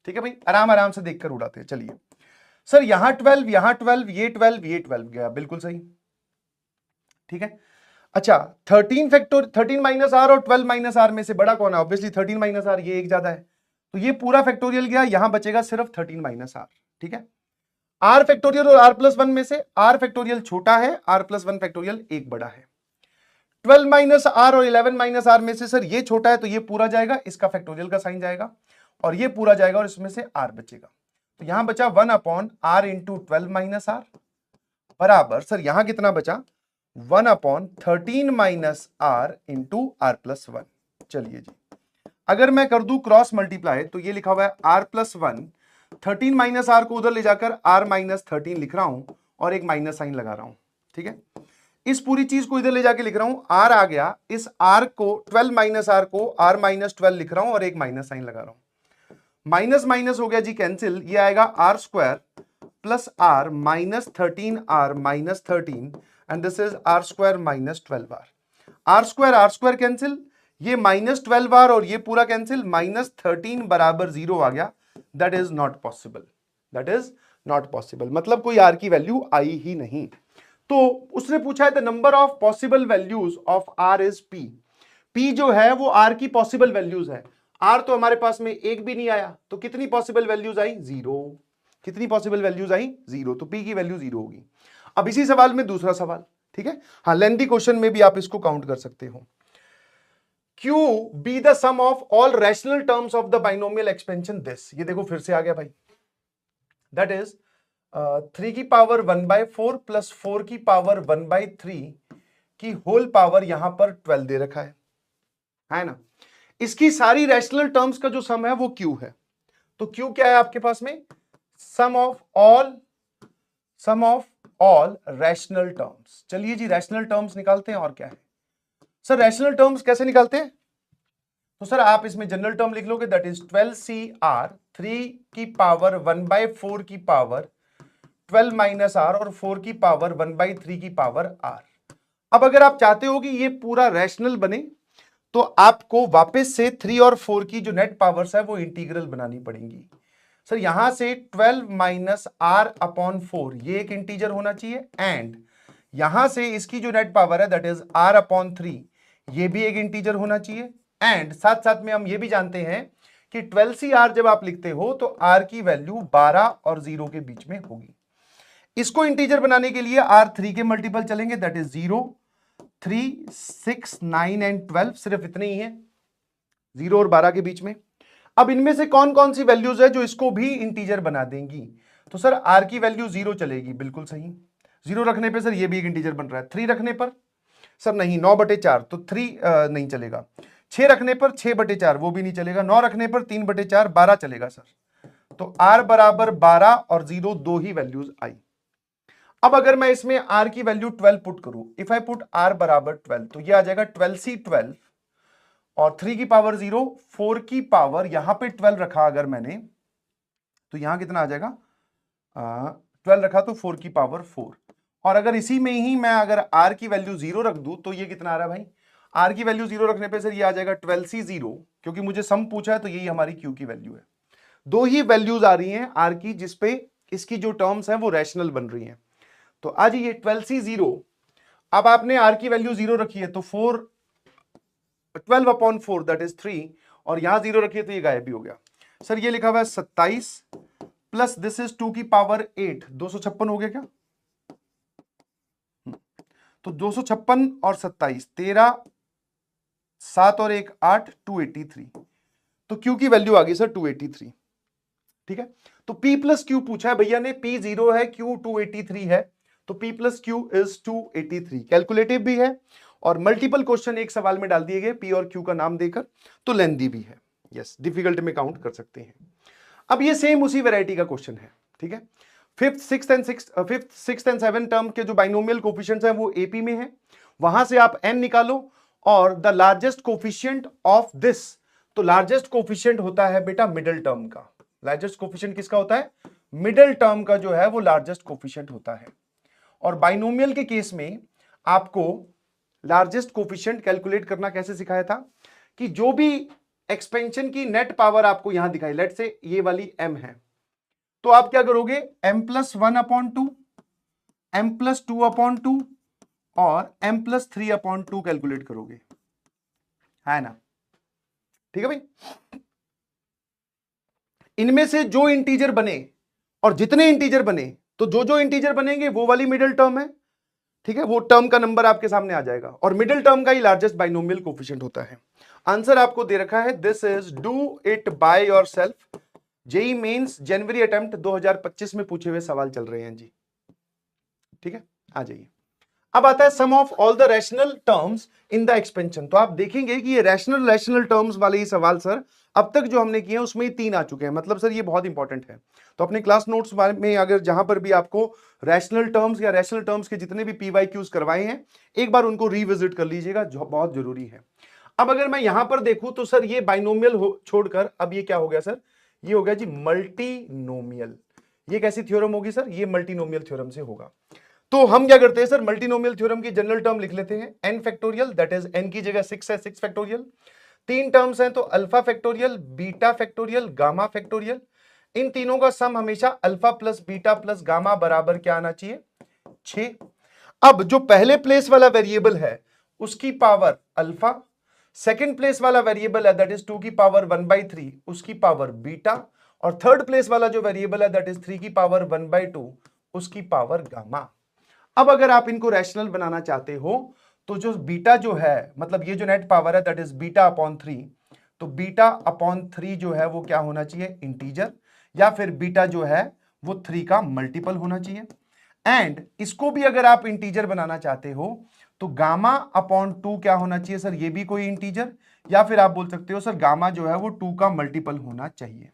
ठीक है भाई, आराम आराम से देखकर उड़ाते हैं। चलिए सर यहां 12, यहां 12, ये 12, ये 12 गया, बिल्कुल सही। ठीक है, अच्छा 13 माइनस आर और 12 माइनस आर में से बड़ा कौन है, ऑब्वियसली 13 माइनस आर, ये एक ज्यादा है, तो ये पूरा फैक्टोरियल गया, यहां बचेगा सिर्फ 13 माइनस आर। ठीक है, आर फैक्टोरियल और आर प्लस 1 में से आर फैक्टोरियल छोटा है, आर प्लस 1 फैक्टोरियल एक बड़ा है। 12 माइनस आर और 11 माइनस आर में से सर ये छोटा है तो ये पूरा जाएगा, इसका फैक्टोरियल का साइन जाएगा, और ये पूरा जाएगा और इसमें से आर बचेगा। तो यहां बचा 1 upon r into 12 minus r बराबर सर यहां कितना बचा, 1 upon 13 minus r into r plus 1। चलिए जी, अगर मैं कर दूं क्रॉस मल्टीप्लाई तो ये लिखा हुआ है आर प्लस 1, 13 माइनस आर को उधर ले जाकर आर माइनस 13 लिख रहा हूं और एक माइनस साइन लगा रहा हूं। ठीक है, इस पूरी चीज को इधर ले जाके लिख रहा हूं, r आ गया, इस r को 12 माइनस r को r माइनस 12 लिख रहा हूं और एक माइनस साइन लगा रहा हूं। माइनस माइनस हो गया जी कैंसिल, ये आएगा r square plus r minus 13r minus 13 and this is r square minus 12r। r square cancel, ये माइनस 12r और ये पूरा कैंसिल, माइनस 13 बराबर 0 आ गया। That is not possible, that is not possible, मतलब कोई r की वैल्यू आई ही नहीं। तो उसने पूछा है the number of possible values of r is p। p जो है वो r की पॉसिबल वैल्यूज है। r तो हमारे पास में एक भी नहीं आया, तो कितनी पॉसिबल वैल्यूज आई? 0। कितनी पॉसिबल वैल्यूज आई? 0। तो p की वैल्यू 0 होगी। अब इसी सवाल में दूसरा सवाल, ठीक है, हाँ, लेंथी क्वेश्चन में भी आप इसको काउंट कर सकते हो। Q be the sum of all rational terms of the binomial expansion this। ये देखो फिर से आ गया भाई, दैट इज 3 की पावर 1/4 प्लस 4 की पावर 1/3 की होल पावर यहां पर 12 दे रखा है ना। इसकी सारी रैशनल टर्म्स का जो सम है वो Q है। तो Q क्या है आपके पास में? सम ऑफ ऑल रैशनल टर्म्स। चलिए जी रैशनल टर्म्स निकालते हैं। और क्या है सर रैशनल टर्म्स कैसे निकालते हैं? तो सर आप इसमें जनरल टर्म लिख लोगे, दैट इज 12CR 3 की पावर 1/4 की पावर 12 माइनस r और 4 की पावर 1/3 की पावर r। अब अगर आप चाहते हो कि ये पूरा रैशनल बने तो आपको वापस से 3 और 4 की जो नेट पावर्स है वो इंटीग्रल बनानी पड़ेंगी। सर यहां से 12 माइनस r अपॉन 4 ये एक इंटीजर होना चाहिए, एंड यहां से इसकी जो नेट पावर है दैट इज r अपॉन 3 ये भी एक इंटीजर होना चाहिए, एंड साथ साथ में हम ये भी जानते हैं कि 12CR जब आप लिखते हो तो r की वैल्यू 12 और 0 के बीच में होगी। इसको इंटीजर बनाने के लिए r 3 के मल्टीपल चलेंगे, दैट इज 0 3 6 9 एंड 12, सिर्फ इतने ही है 0 और 12 के बीच में। अब इनमें से कौन कौन सी वैल्यूज है जो इसको भी इंटीजर बना देंगी? तो सर r की वैल्यू 0 चलेगी, बिल्कुल सही। 0 रखने पे सर ये भी एक इंटीजर बन रहा है। 3 रखने पर सर नहीं, 9/4 तो 3 नहीं चलेगा। 6 रखने पर 6/4 वो भी नहीं चलेगा। 9 रखने पर 3/4 12 चलेगा सर। तो r बराबर 12 और 0 दो ही वैल्यूज आई। अब अगर मैं इसमें r की वैल्यू 12 पुट करूं, इफ आई पुट r बराबर 12 तो ये आ जाएगा 12C 12 और 3 की पावर 0 4 की पावर यहां पे 12 रखा अगर मैंने तो यहां कितना आ जाएगा 12 रखा तो 4 की पावर 4, और अगर इसी में ही मैं अगर r की वैल्यू 0 रख दूं तो ये कितना आ रहा है भाई? r की वैल्यू 0 रखने पे सर ये आ जाएगा 12C 0, क्योंकि मुझे सम पूछा है तो यही हमारी q की वैल्यू है। दो ही वैल्यूज आ रही हैं r की जिसपे इसकी जो टर्म्स हैं वो रैशनल बन रही हैं। तो आज ये 12C 0, अब आपने r की वैल्यू 0 रखी है तो 12 अपॉन 4 दैट इज 3, और यहां 0 रखी है तो ये गायब भी हो गया। सर ये लिखा हुआ है 27 प्लस दिस इज 2 की पावर 8, 256 हो गया क्या? तो 256 और 27 13 7 और 1 8 283, तो Q की वैल्यू आ गई सर 283। ठीक है, तो P प्लस Q पूछा है भैया ने, P 0 है, Q 283 है, तो P plus Q is 283। Calculative भी है और मल्टीपल क्वेश्चन एक सवाल में डाल दिए गए P और Q का नाम देकर, तो लेंथी भी है। यस, डिफिकल्ट में काउंट कर सकते हैं। अब ये सेम उसी वैरायटी का क्वेश्चन है। ठीक है, fifth sixth and seven term के जो बाइनोमियल कोफिशिएंट्स हैं वो AP में है, वहां से आप n निकालो और the largest coefficient of this, तो लार्जेस्ट कोफिशिएंट होता है बेटा मिडिल टर्म का। लार्जेस्ट कोफिशिएंट किसका होता है? मिडिल टर्म का जो है वो लार्जेस्ट कोफिशिएंट होता है। और बाइनोमियल के केस में आपको लार्जेस्ट कोफिशिएंट कैलकुलेट करना कैसे सिखाया था कि जो भी एक्सपेंशन की नेट पावर आपको यहां दिखाई, लेट से ये वाली m है, तो आप क्या करोगे m+1/2, m+2/2 और m+3/2 कैलकुलेट करोगे, है ना? ठीक है भाई, इनमें से जो इंटीजर बने और जितने इंटीजर बने, तो जो जो इंटीजर बनेंगे वो वाली मिडिल टर्म है। ठीक है, वो टर्म का नंबर आपके सामने आ जाएगा और मिडिल टर्म का ही लार्जेस्ट बाइनोमियल कोफिशिएंट होता है। आंसर आपको दे रखा है, this is do it by yourself. JEE mains जनवरी अटेम्प्ट 2025 में पूछे हुए सवाल चल रहे हैं जी। ठीक है, आ जाइए। अब आता है sum of all the rational terms in the expansion. तो आप देखेंगे कि ये रैशनल टर्म्स वाले ही सवाल सर अब तक जो हमने किए हैं उसमें 3 आ चुके हैं, मतलब सर ये बहुत इंपॉर्टेंट है। तो अपने क्लास नोट्स में अगर जहां पर भी आपको रैशनल टर्म्स या रैशनल टर्म्स के जितने भी पीवाईक्यूज करवाए हैं एक बार उनको रिविजिट कर लीजिएगा, जो बहुत जरूरी है। अब अगर मैं यहां पर देखूं तो सर ये बाइनोमियल छोड़कर अब ये क्या हो गया सर, ये हो गया जी मल्टीनोमियल। ये कैसी थ्योरम होगी सर, ये मल्टीनोमियल थ्योरम से होगा। तो हम क्या करते हैं सर, मल्टीनोमियल थ्योरम की जनरल टर्म लिख लेते हैं n factorial, that is n की जगह 6 है, 6 फैक्टोरियल। 3 टर्म्स हैं तो alpha factorial, beta factorial, gamma factorial. इन तीनों का सम हमेशा alpha plus beta plus gamma बराबर क्या आना चाहिए, 6। अब जो पहले प्लेस वाला वेरिएबल है उसकी पावर अल्फा, सेकंड प्लेस वाला वेरिएबल है दैट इज 2 की पावर 1/3 उसकी पावर बीटा, और थर्ड प्लेस वाला जो वेरिएबल है दैट इज 3 की पावर 1/2 उसकी पावर गामा। अब अगर आप इनको रैशनल बनाना चाहते हो तो जो बीटा जो है, मतलब ये जो नेट पावर है दैट इज बीटा अपॉन 3, तो बीटा अपॉन 3 जो है वो क्या होना चाहिए, इंटीजर, या फिर बीटा जो है वो 3 का मल्टीपल होना चाहिए। एंड इसको भी अगर आप इंटीजर बनाना चाहते हो तो गामा अपॉन 2 क्या होना चाहिए सर, ये भी कोई इंटीजर, या फिर आप बोल सकते हो सर गामा जो है वो 2 का मल्टीपल होना चाहिए।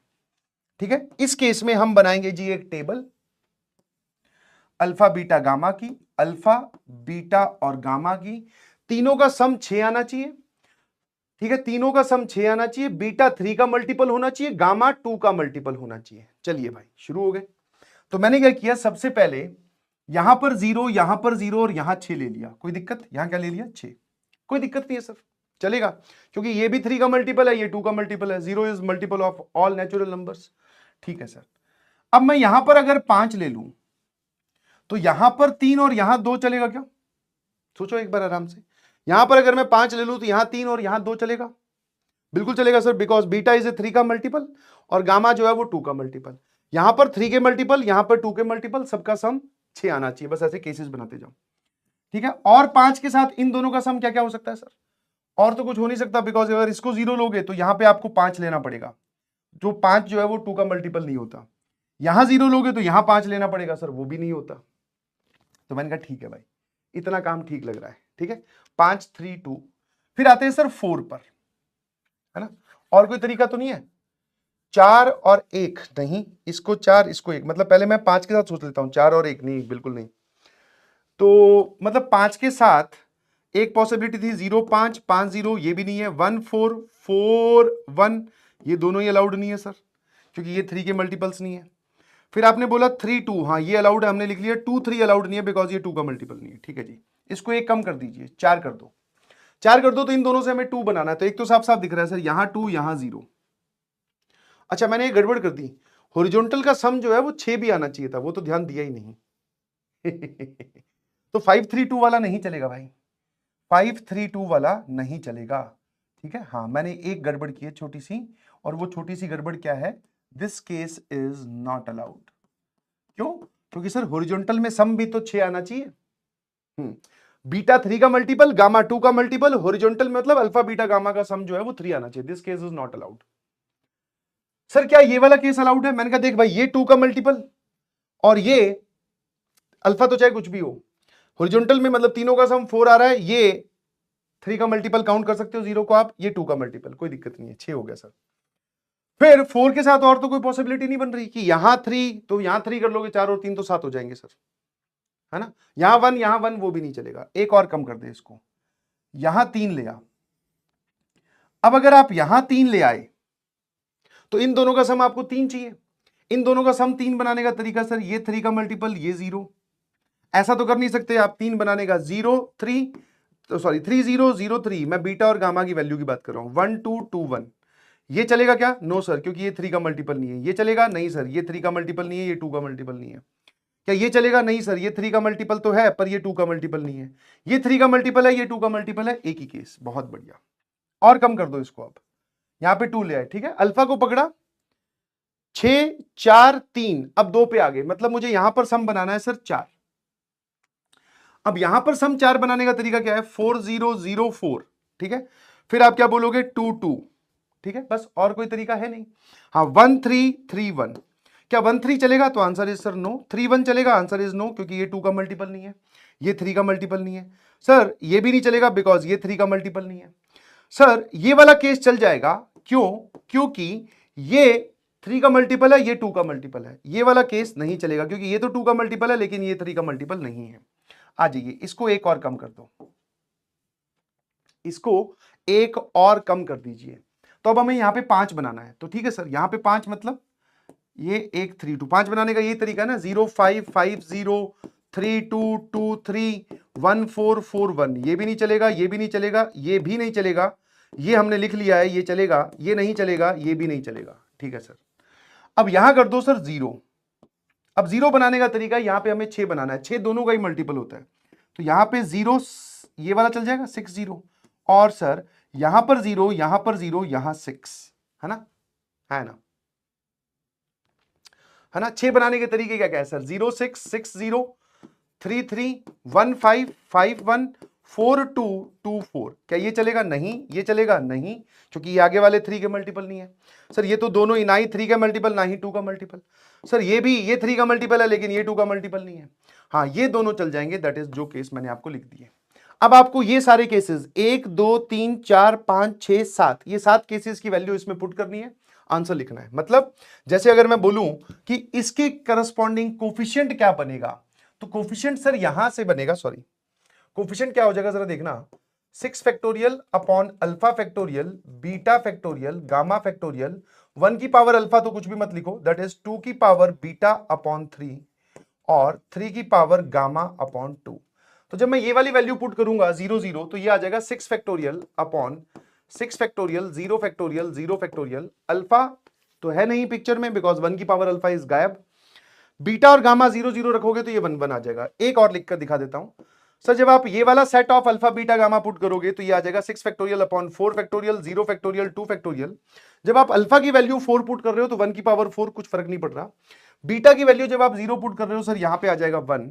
ठीक है, इस केस में हम बनाएंगे जी एक टेबल अल्फा बीटा गामा की, अल्फा बीटा और गामा की, तीनों का सम 6 आना चाहिए। ठीक है, तीनों का सम 6 आना चाहिए, बीटा 3 का मल्टीपल होना चाहिए, गामा 2 का मल्टीपल होना चाहिए। चलिए भाई शुरू हो गए। तो मैंने क्या किया, सबसे पहले यहां पर 0, यहां पर 0 और यहां 6 ले लिया। कोई दिक्कत, यहां क्या ले लिया 6, कोई दिक्कत नहीं है सर, चलेगा, क्योंकि ये भी 3 का मल्टीपल है, ये 2 का मल्टीपल है। 0 is multiple of all natural numbers. ठीक है सर, अब मैं यहां पर अगर 5 ले लूं तो यहां पर 3 और यहां 2 चलेगा क्या, सोचो एक बार आराम से। यहां पर अगर मैं 5 ले लूं तो यहां 3 और यहां 2 चलेगा, बिल्कुल चलेगा sir, because beta is a 3 का मल्टीपल और गामा जो है वो 2 का मल्टीपल। यहां पर 3 के मल्टीपल, यहां पर 2 के मल्टीपल, सबका सम 6 आना चाहिए। बस ऐसे केसेस बनाते जाओ। ठीक है, और 5 के साथ इन दोनों का सम क्या क्या हो सकता है सर, और तो कुछ हो नहीं सकता, बिकॉज अगर इसको 0 लोगे तो यहां पे आपको 5 लेना पड़ेगा, जो 5 जो है वो 2 का मल्टीपल नहीं होता। यहां 0 लोगे तो यहां 5 लेना पड़ेगा सर, वो भी नहीं होता। तो मैंने कहा ठीक है भाई, इतना काम ठीक लग रहा है। ठीक है, 5 3 2। फिर आते हैं सर 4 पर, है ना, और कोई तरीका तो नहीं है। 4 और 1 नहीं, इसको 4 इसको 1, मतलब पहले मैं 5 के साथ सोच लेता हूं, 4 और 1 नहीं, बिल्कुल नहीं। तो मतलब 5 के साथ एक पॉसिबिलिटी थी 0 5 5 0, ये भी नहीं है। 1 4 4 1, ये दोनों ही अलाउड नहीं है सर, क्योंकि ये 3 के मल्टीपल्स नहीं है। फिर आपने बोला 3 2, हाँ ये अलाउड है, हमने लिख लिया। 2 3 अलाउड नहीं है, बिकॉज ये 2 का मल्टीपल नहीं है। ठीक है जी, इसको एक कम कर दीजिए, 4 कर दो। 4 कर दो तो इन दोनों से हमें 2 बनाना है, तो एक तो साफ साफ दिख रहा है सर, यहां 2 यहां 0। अच्छा मैंने ये गड़बड़ कर दी, हॉरिजॉन्टल का सम जो है वो 6 भी आना चाहिए था, वो तो ध्यान दिया ही नहीं। तो 5 3 2 वाला नहीं चलेगा भाई, 5 3 2 वाला नहीं चलेगा। ठीक है, हाँ मैंने एक गड़बड़ की है छोटी सी, और वो छोटी सी गड़बड़ क्या है, this case is not allowed. क्यों, क्योंकि सर हॉरिजॉन्टल में सम भी तो 6 आना चाहिए। बीटा 3 का मल्टीपल, गामा 2 का मल्टीपल, हॉरिजॉन्टल में मतलब अल्फा बीटा गामा का सम जो है वो 3 आना चाहिए। This case is not allowed. Sir क्या ये वाला केस अलाउड है, मैंने कहा देख भाई, ये 2 का मल्टीपल और ये अल्फा तो चाहे कुछ भी हो, हॉरिजॉन्टल में मतलब तीनों का सम 4 आ रहा है, ये 3 का मल्टीपल काउंट कर सकते हो 0 को आप, ये 2 का मल्टीपल, कोई दिक्कत नहीं है, 6 हो गया सर। फिर 4 के साथ और तो कोई पॉसिबिलिटी नहीं बन रही कि यहां 3 तो यहां 3 कर लोगे, 4 और 3 तो 7 हो जाएंगे सर, है ना। यहां 1 वो भी नहीं चलेगा, एक और कम कर दे इसको, यहां 3 ले आ। अब अगर आप यहां 3 ले आए तो इन दोनों का सम आपको 3 चाहिए। इन दोनों का सम 3 बनाने का तरीका सर, ये 3 का मल्टीपल, ये 0, ऐसा तो कर नहीं सकते आप। 3 बनाने का 0 3, तो सॉरी 3 0 0 3, मैं बीटा और गामा की वैल्यू की बात कर रहा हूं। 1 2 2 1, ये चलेगा क्या, नो सर, क्योंकि ये 3 का मल्टीपल नहीं है। ये चलेगा, नहीं सर, ये 3 का मल्टीपल नहीं है, ये 2 का मल्टीपल नहीं है। क्या ये चलेगा, नहीं सर, ये 3 का मल्टीपल तो है पर ये 2 का मल्टीपल नहीं है। ये 3 का मल्टीपल है, ये 2 का मल्टीपल है, एक ही केस, बहुत बढ़िया। और कम कर दो इसको, अब यहां पे 2 ले आए। ठीक है, अल्फा को पकड़ा, 6 4 3, अब 2 पे आ गए, मतलब मुझे यहां पर सम बनाना है सर 4। अब यहां पर सम 4 बनाने का तरीका क्या है, 4 0 0 4। ठीक है, फिर आप क्या बोलोगे, 2 2। ठीक है, बस, और कोई तरीका है नहीं। हाँ 1 3 3 1, क्या 1 3 चलेगा, तो आंसर इज सर नो। 3 1 चलेगा, आंसर इज नो, क्योंकि ये 2 का मल्टीपल नहीं है। ये 3 का मल्टीपल नहीं है। सर ये भी नहीं चलेगा बिकॉज ये 3 का मल्टीपल नहीं है। सर ये वाला केस चल जाएगा, क्यों? क्योंकि ये 3 का मल्टीपल है, ये 2 का मल्टीपल है। ये वाला केस नहीं चलेगा क्योंकि ये तो 2 का मल्टीपल है लेकिन ये 3 का मल्टीपल नहीं है। आ जाइए, इसको एक और कम कर दो, इसको एक और कम कर दीजिए। तो अब हमें यहां पे 5 बनाना है, तो ठीक है सर, यहां पे 5 मतलब ये 1 3 2, 5 बनाने का यही तरीका है ना, 0 5 5 0 3 2 2 3 1 4 4 1। ये भी नहीं चलेगा, ये भी नहीं चलेगा, ये भी नहीं चलेगा, ये हमने लिख लिया है, ये चलेगा, ये नहीं चलेगा, ये भी नहीं चलेगा। ठीक है सर, अब यहां कर दो सर 0। अब 0 बनाने का तरीका, यहां पे हमें 6 बनाना है, 6 दोनों का ही मल्टीपल होता है, तो यहां पे 0 ये वाला चल जाएगा 6 0, और सर यहां पर 0, यहां पर 0, यहां 6, है ना, है ना, है ना। 6 बनाने के तरीके क्या क्या है सर, 0 6 6 0 3 3 1 5 5 1 4 2 2 4। क्या ये चलेगा? नहीं। ये चलेगा? नहीं, क्योंकि ये आगे वाले 3 के मल्टीपल नहीं है। सर ये तो दोनों ही, ना ही 3 का मल्टीपल ना ही 2 का मल्टीपल। सर ये भी, ये 3 का मल्टीपल है लेकिन ये 2 का मल्टीपल नहीं है। हाँ ये दोनों चल जाएंगे, दैट इज जो केस मैंने आपको लिख दिए। अब आपको ये सारे केसेस 1 2 3 4 5 6 7, ये 7 केसेस की वैल्यू इसमें पुट करनी है, आंसर लिखना है। मतलब जैसे अगर मैं बोलूं कि इसके करस्पॉन्डिंग कोफिशिएंट क्या बनेगा, तो कोफिशिएंट सर यहां से बनेगा, सॉरी कोफिशिएंट क्या हो जाएगा जरा देखना, 6 factorial upon alpha factorial beta factorial gamma factorial, 1 की पावर अल्फा तो कुछ भी मत लिखो, दैट इज 2 की पावर बीटा अपॉन 3 और 3 की पावर गामा अपॉन 2। तो जब मैं ये वाली वैल्यू पुट करूंगा 0 0, तो ये आ जाएगा 6 factorial upon 6 factorial 0 factorial 0 factorial, alpha तो है नहीं पिक्चर में बिकॉज 1 की पावर अल्फा इज गायब, बीटा और गामा 0 0 रखोगे तो ये 1 1 आ जाएगा। एक और लिखकर दिखा देता हूं सर, जब आप ये वाला set of alpha beta gamma put करोगे तो ये आ जाएगा 6 factorial upon 4 factorial 0 factorial 2 factorial. जब आप अल्फा की वैल्यू 4 पुट कर रहे हो तो 1 की पावर 4 कुछ फर्क नहीं पड़ रहा। बीटा की वैल्यू जब आप 0 पुट कर रहे हो सर यहां पे आ जाएगा 1,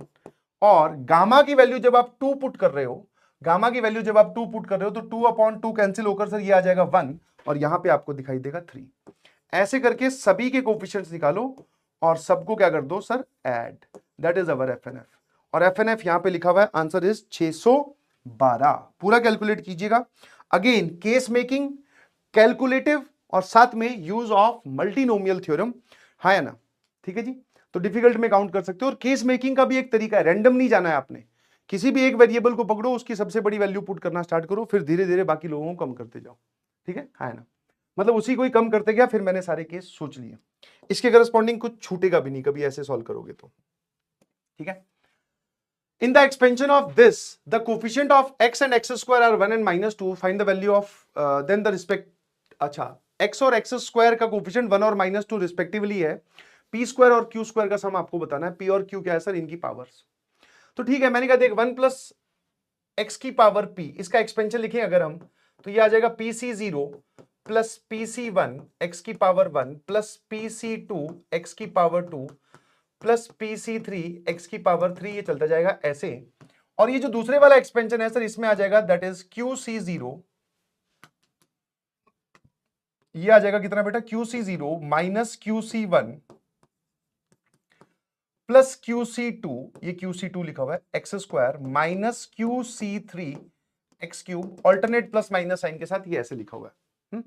और गामा की वैल्यू जब आप 2 पुट कर रहे हो, गामा की वैल्यू जब आप 2 पुट कर रहे हो तो 2 अपॉन 2 कैंसिल होकर सर ये आ जाएगा 1, और यहां पे आपको दिखाई देगा 3। ऐसे करके सभी के कोफिशिएंट्स निकालो और सबको क्या कर दो sir, add, that is our FNF. और एफएनएफ यहां पे लिखा हुआ है, आंसर इज 612। पूरा कैलकुलेट कीजिएगा। अगेन केस मेकिंग, कैलकुलेटिव और साथ में यूज ऑफ मल्टीनोमियल थ्योरम, है ना, ठीक है जी। तो डिफिकल्ट में काउंट कर सकते हो, और केस मेकिंग का भी एक तरीका है, रैंडम नहीं जाना है आपने, किसी भी एक वेरिएबल को पकड़ो, उसकी सबसे बड़ी वैल्यू पुट करना स्टार्ट करो, फिर धीरे धीरे बाकी लोगों को कम करते जाओ, ठीक है ना। मतलब उसी को ही कम करते गया, फिर मैंने सारे केस सोच लिए, इसके करस्पॉन्डिंग कुछ छूटेगा भी नहीं कभी ऐसे सॉल्व करोगे तो, ठीक है। In the expansion of this, the coefficient of x and x square are 1 and -2. Find the value of then the respect. अच्छा, x और x square का कोफिशिएंट 1 और -2 रिस्पेक्टिवली है, p स्क्वायर और q स्क्वायर का सम आपको बताना है। p और q क्या है सर, इनकी पावर्स। तो ठीक है, मैंने कहा देख 1 प्लस x की पावर p, इसका एक्सपेंशन लिखें अगर हम, तो ये आ जाएगा pc0 प्लस pc1 x की पावर 1 प्लस pc2 x की पावर 2 प्लस pc3 x की पावर 3, ये चलता जाएगा ऐसे। और ये जो दूसरे वाला एक्सपेंशन है सर, इसमें आ जाएगा दैट इज qc0, ये आ जाएगा कितना बेटा, qc0 minus qc1 plus qc2, ये qc2 लिखा हुआ है, x square minus qc3 x cube, alternate plus minus sign के साथ, ये ऐसे लिखा हुआ है।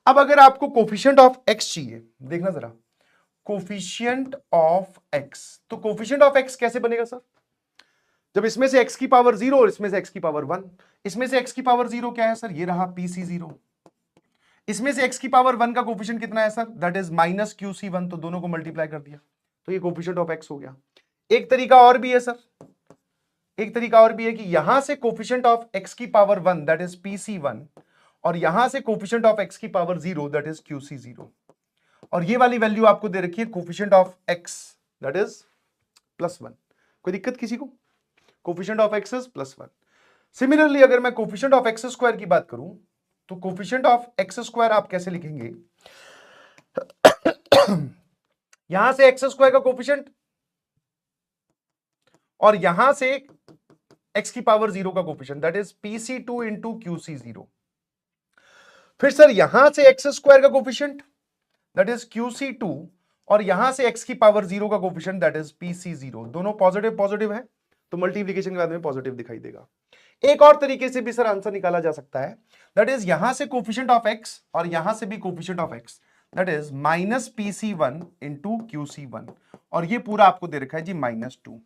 अब अगर आपको कोफिशिएंट ऑफ x चाहिए, देखना जरा, कोफिशिएंट ऑफ x, तो कोफिशिएंट ऑफ x कैसे बनेगा सर, जब इसमें से x की पावर 0 और इसमें से x की पावर 1, इसमें से x की पावर 0 क्या है सर, ये रहा pc0, इसमें से x की पावर 1 का कोफिशिएंट कितना है sir, that is minus qc1, तो दोनों को मल्टीप्लाई कर दिया, तो ये कोफिशिएंट ऑफ x हो गया। एक तरीका और भी है सर, एक तरीका और भी है कि यहां से कोफिशिएंट ऑफ x की पावर 1 दैट इज pc1, और यहां से कोफिशिएंट ऑफ x की पावर 0 दैट इज qc0, और ये वाली वैल्यू आपको दे रखी है coefficient of x that is +1। कोई दिक्कत किसी को, coefficient of x is +1। Similarly अगर मैं कोफिशिएंट ऑफ x स्क्वायर की बात करूं, तो कोफिशिएंट ऑफ x स्क्वायर आप कैसे लिखेंगे, यहां से x स्क्वायर का कोफिशिएंट और यहां से x की पावर 0 का coefficient that is pc2 into qc0, फिर सर यहां से x स्क्वायर का कोफिशिएंट दैट इज qc2, और यहां से x की पावर 0 का कोफिशिएंट दैट इज pc0, दोनों पॉजिटिव पॉजिटिव है, तो मल्टीप्लीकेशन के बाद में पॉजिटिव दिखाई देगा। एक और तरीके से भी सर आंसर निकाला जा सकता है, दैट इज यहां से कोफिशिएंट ऑफ एक्स और यहां से भी coefficient of x, that is minus PC1 into QC1, और ये पूरा आपको दे रखा है जी -2।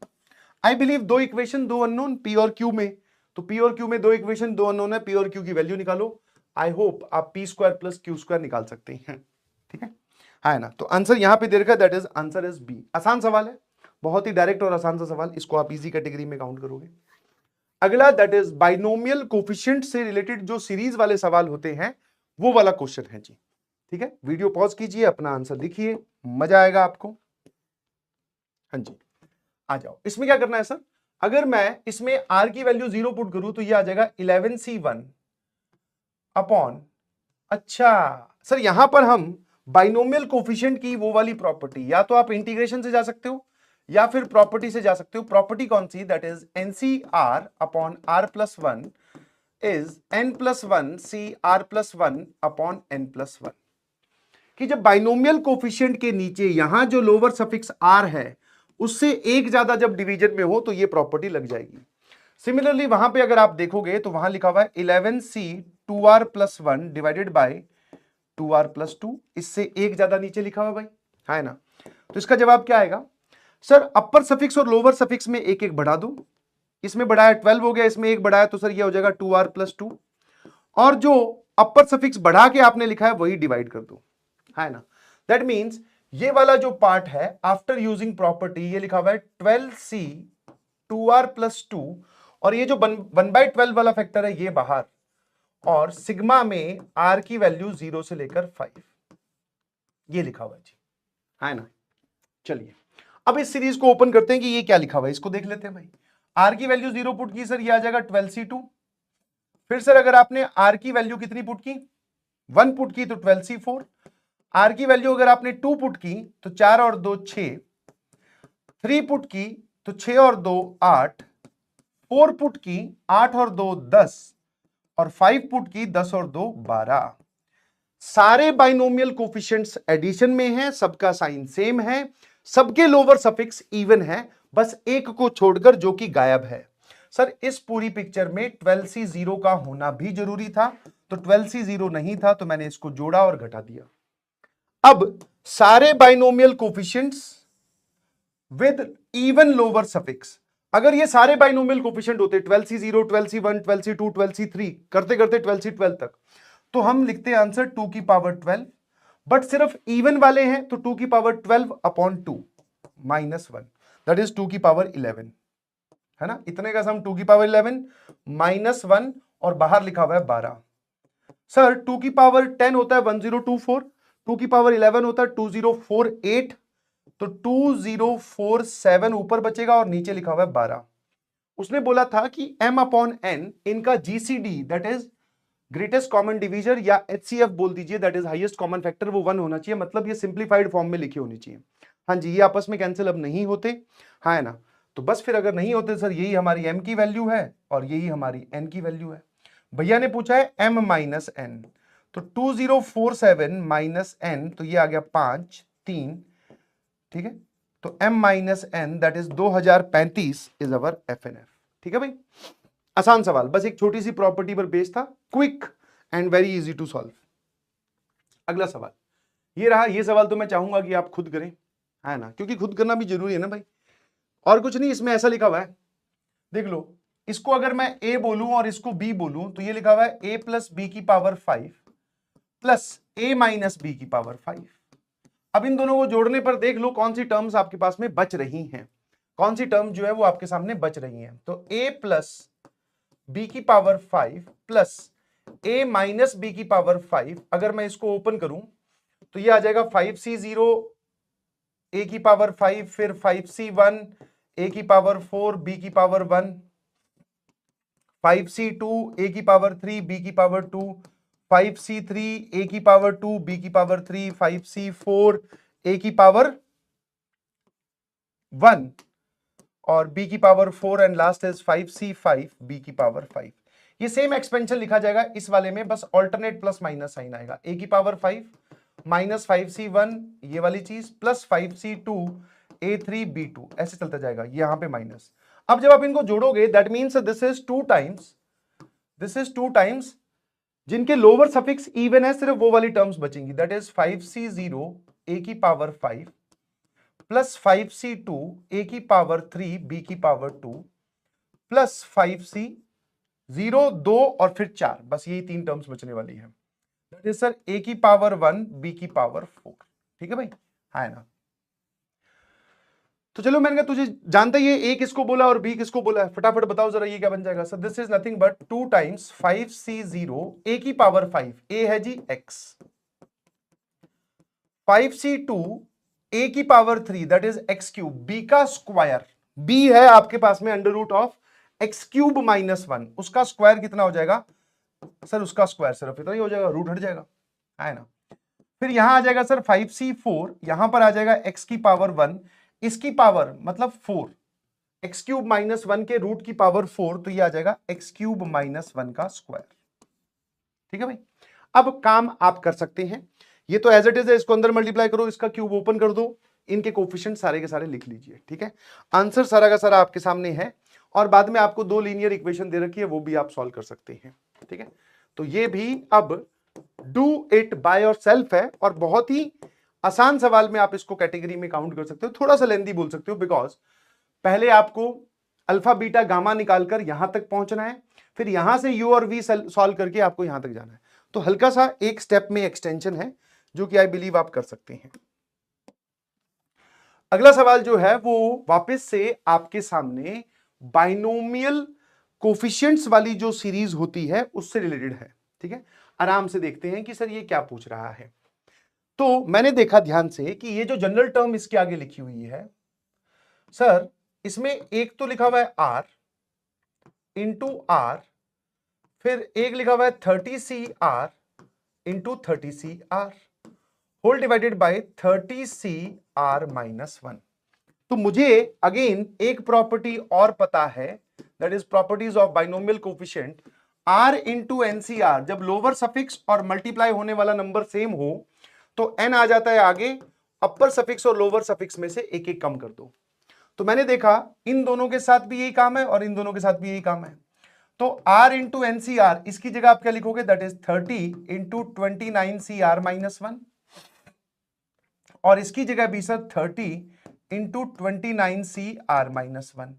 आई बिलीव दो इक्वेशन, दो अननोन P और Q में, तो P और Q में दो इक्वेशन, दो अननोन है, P और Q की वैल्यू निकालो। आई होप आप P² प्लस Q² निकाल सकते हैं, ठीक है, हाँ ना। तो आंसर यहां पे दे रखा है, that is answer is B. आसान सवाल है, बहुत ही डायरेक्ट और आसान सा सवाल, इसको आप इजी कैटेगरी में काउंट करोगे। अगला दैट इज बाइनोमियल कोफिशिएंट से रिलेटेड जो सीरीज वाले सवाल होते हैं वो वाला क्वेश्चन है जी, ठीक है। वीडियो पॉज कीजिए, अपना आंसर लिखिए, मजा आएगा आपको। हाँ जी, आ जाओ। इसमें क्या करना है सर, अगर मैं इसमें r की वैल्यू 0 पुट करूं तो ये आ जाएगा 11C1 अपॉन, अच्छा सर यहां पर हम बाइनोमियल कोफिशिएंट की वो वाली प्रॉपर्टी, या तो आप इंटीग्रेशन से जा सकते हो या फिर प्रॉपर्टी से जा सकते हो। प्रॉपर्टी कौन सी, that is NCR upon R+1 is N+1 CR+1 upon N+1, कि जब बाइनोमियल कोफिशिएंट के नीचे यहां जो लोअर सफिक्स R है उससे एक ज्यादा जब डिवीजन में हो तो ये प्रॉपर्टी लग जाएगी। सिमिलरली वहां पे अगर आप देखोगे तो वहां लिखा हुआ है 11C 2R+1 divided by 2R+2, इससे एक ज्यादा नीचे लिखा हुआ भाई, है ना। तो इसका जवाब क्या आएगा सर, अपर सफिक्स और लोअर सफिक्स में एक एक बढ़ा दो, इसमें बढ़ाया 12 हो गया, इसमें एक बढ़ाया तो सर ये हो जाएगा 2R+2, और जो अपर सफिक्स बढ़ा के आपने लिखा है वही डिवाइड कर दो, है ना। दैट मींस ये वाला जो पार्ट है आफ्टर यूजिंग प्रॉपर्टी, ये लिखा हुआ है 12C 2R+2, और ये जो 1/12 वाला फैक्टर है ये बाहर, और सिग्मा में R की वैल्यू 0 से लेकर 5, ये लिखा हुआ है जी, है ना। चलिए अब इस सीरीज को ओपन करते हैं कि ये क्या लिखा हुआ है, इसको देख लेते हैं भाई। R की वैल्यू 0 पुट की सर, ये आ जाएगा 12C2। फिर सर अगर आपने R की वैल्यू कितनी पुट की, 1 पुट की तो 12C4। R की वैल्यू अगर आपने 2 पुट की तो 4 और 2 6, 3 पुट की तो 6 और 2 8, 4 पुट की 8 और 2 10, और 5 पुट की 10 और 2 12। सारे बाइनोमियल कोफिशिएंट्स एडिशन में हैं, सबका साइन सेम है, सबके लोअर सफिक्स इवन है, बस एक को छोड़कर जो कि गायब है। सर इस पूरी पिक्चर में 12C 0 का होना भी जरूरी था, तो 12C 0 नहीं था तो मैंने इसको जोड़ा और घटा दिया। अब सारे binomial coefficients with even lower suffix, अगर ये सारे बाइनोमियल कोफिशिएंट होते 12C 0, 12C 1, 12C 2, 12C 3 करते करते 12C 12 तक, तो हम लिखते हैं आंसर 2 की पावर 12, बट सिर्फ इवन वाले हैं तो 2 की पावर 12 अपॉन 2 -1, दैट इज 2 की पावर 11, है ना। इतने का सम 2 की पावर 11 -1, और बाहर लिखा हुआ है 12। सर 2 की पावर 10 होता है 1024, 2 की पावर 11 होता है 2048, तो 2047 ऊपर बचेगा और नीचे लिखा हुआ है 12। उसने बोला था कि m अपॉन n इनका GCD that is greatest common divisor, या HCF बोल दीजिए, that is highest common factor, वो 1 होना चाहिए, मतलब ये सिंप्लीफाइड फॉर्म में लिखी होनी चाहिए। हाँ जी, ये आपस में कैंसिल अब नहीं होते, है ना। तो बस फिर अगर नहीं होते सर, यही हमारी m की वैल्यू है और यही हमारी n की वैल्यू है। भैया ने पूछा है m माइनस n, तो 2047 माइनस n, तो ये आ गया 5 3, ठीक है। तो m minus n that is 2035 is our FNF, ठीक है भाई। आसान सवाल, बस एक छोटी सी प्रॉपर्टी पर बेस्ड था, quick and very easy to solve. अगला सवाल ये रहा, ये सवाल तो मैं चाहूंगा कि आप खुद करें, है ना, क्योंकि खुद करना भी जरूरी है ना भाई। और कुछ नहीं, इसमें ऐसा लिखा हुआ है, देख लो, इसको अगर मैं a बोलूं और इसको b बोलूं तो ये लिखा हुआ है a प्लस बी की power 5 plus a minus b की पावर 5। अब इन दोनों को जोड़ने पर देख लो कौन सी टर्म्स आपके पास में बच रही हैं, कौन सी टर्म जो है वो आपके सामने बच रही हैं। तो a प्लस बी की power 5 plus a minus b की पावर 5, अगर मैं इसको ओपन करूं तो ये आ जाएगा 5C0 a की पावर 5, फिर 5C1 a की पावर 4 b की पावर 1, 5C2 a की पावर 3 b की पावर 2, 5C3 a की पावर 2 b की पावर 3, 5C4 a की पावर 1 और b की power 4, and last is 5C5 b की पावर 5। ये सेम एक्सपेंशन लिखा जाएगा इस वाले में, बस ऑल्टरनेट प्लस माइनस साइन आएगा। a की पावर 5 माइनस 5C1 ये वाली चीज प्लस 5C2 A3 B2 ऐसे चलता जाएगा, ये यहां पे माइनस। अब जब आप इनको जोड़ोगे that means this is two times जिनके लोअर सफिक्स इवन है, सिर्फ वो वाली टर्म्स बचेंगी, दैट इज 5c0 a की पावर 5 प्लस 5c2 a की पावर 3 b की पावर 2 प्लस 5c0 2 और फिर 4, बस यही 3 टर्म्स बचने वाली है। दैट इज सर a की पावर 1 b की पावर 4। ठीक है भाई, है ना? तो चलो मैंने कहा तुझे जानता ही है a किसको बोला और b किसको बोला है, फटाफट बताओ जरा ये क्या बन जाएगा। Sir this is nothing but 2 times 5c0 a की पावर 5, a है जी x, 5c2 a की power 3 that is x cube, b का स्क्वायर, b है आपके पास में under root of x cube minus 1, उसका स्क्वायर कितना हो जाएगा सर, उसका स्क्वायर सिर्फ इतना ही हो जाएगा, रूट हट जाएगा, है ना? फिर यहां आ जाएगा सर 5c4, यहां पर आ जाएगा x की पावर 1, इसकी पावर मतलब 4, एक्स क्यूब माइनस 1 के रूट की पावर 4, तो ये आ जाएगा एक्स क्यूब माइनस 1 का स्क्वायर। ठीक है भाई, अब काम आप कर सकते हैं, ये तो एज इट इज है, इसको अंदर मल्टीप्लाई करो, इसका क्यूब ओपन कर दो, इनके कोफिशिएंट सारे के सारे लिख लीजिए। ठीक है, आंसर सारा का सारा आपके सामने है, और बाद में आपको 2 लीनियर इक्वेशन दे रखी है, वो भी आप सॉल्व कर सकते हैं। ठीक है, तो ये भी अब do it by your self है, और बहुत ही आसान सवाल में आप इसको कैटेगरी में काउंट कर सकते हो, थोड़ा सा लेंथी बोल सकते हो, बिकॉज पहले आपको अल्फा बीटा गामा निकालकर यहां तक पहुंचना है, फिर यहां से यू और वी सॉल्व करके आपको यहां तक जाना है, तो हल्का सा एक स्टेप में एक्सटेंशन है जो कि आई बिलीव आप कर सकते हैं। अगला सवाल जो है वो वापस से आपके सामने बाइनोमियल कोफिशिएंट्स वाली जो सीरीज होती है उससे रिलेटेड है। ठीक है, आराम से देखते हैं कि सर ये क्या पूछ रहा है। तो मैंने देखा ध्यान से कि ये जो जनरल टर्म इसके आगे लिखी हुई है सर, इसमें एक तो लिखा हुआ है r इंटू आर, फिर एक लिखा हुआ है 30cr into 30cr whole divided by 30cr minus 1। तो मुझे अगेन एक प्रॉपर्टी और पता है, that is properties of binomial coefficient, r into n C r, जब लोअर सफिक्स और मल्टीप्लाई होने वाला नंबर सेम हो तो n आ जाता है आगे, अपर सफिक्स और लोअर सफिक्स में से एक एक कम कर दो। तो मैंने देखा इन दोनों के साथ भी यही काम है और इन दोनों के साथ भी यही काम है, तो r इंटू एनसीआर, इसकी जगह आप क्या लिखोगे, that is 30 into 29cr minus 1, और इसकी जगह भी sir 30 into 29cr minus 1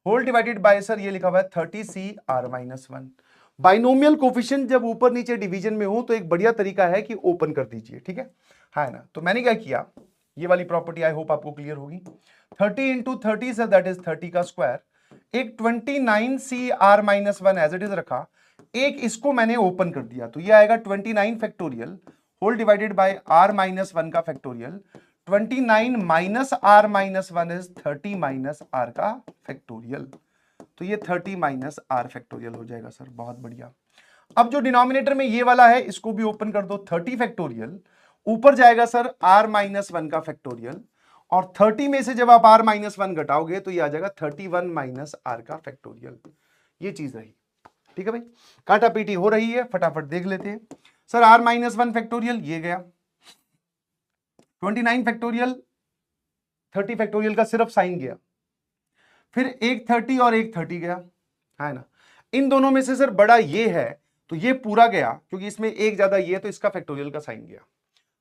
whole divided by sir ये लिखा हुआ है 30cr माइनस 1। बाइनोमियल कोफिशिएंट जब ऊपर नीचे डिवीजन में हो तो एक बढ़िया तरीका है कि ओपन कर दीजिए। ठीक है ना? तो मैंने क्या किया, ये वाली प्रॉपर्टी आई होप आपको क्लियर होगी, 30 इंटू 30 सर दैट इज 30 का स्क्वायर, एक 29cr minus 1 as it is रखा, एक इसको मैंने ओपन कर दिया, तो ये आएगा 29 factorial whole divided by r minus 1 का factorial, 29 minus r minus 1 is 30 minus r का फैक्टोरियल, तो ये 30 माइनस r फैक्टोरियल हो जाएगा सर। बहुत बढ़िया। अब जो डिनोमिनेटर में ये वाला है इसको भी ओपन कर दो, 30 फैक्टोरियल, ऊपर जाएगा सर r माइनस 1 का फैक्टोरियल, और 30 में से जब आप r माइनस 1 घटाओगे तो ये आ जाएगा 31 माइनस r का फैक्टोरियल। ये चीज रही। ठीक है भाई, काटा पीटी हो रही है, फटाफट देख लेते हैं। सर r माइनस 1 फैक्टोरियल ये गया, 29 फैक्टोरियल, 30 फैक्टोरियल का सिर्फ साइन गया, फिर एक 30 और एक 30 गया, है ना? इन दोनों में से सर बड़ा ये है तो ये पूरा गया, क्योंकि इसमें एक ज्यादा ये है तो इसका फैक्टोरियल का साइन गया।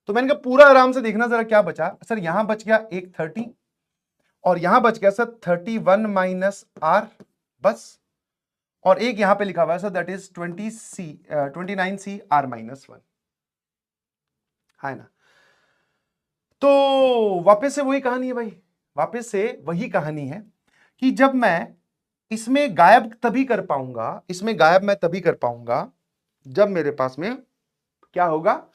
तो मैंने कहा पूरा आराम से देखना जरा क्या बचा सर, यहां बच गया एक 30 और यहां बच गया सर 31 माइनस r बस, और एक यहां पे लिखा हुआ है sir that is 29cr minus 1, है ना? तो वापस से वही कहानी है भाई, वापस से वही कहानी है कि जब मैं इसमें गायब तभी कर पाऊंगा, इसमें गायब मैं तभी कर पाऊंगा जब मेरे पास में क्या होगा,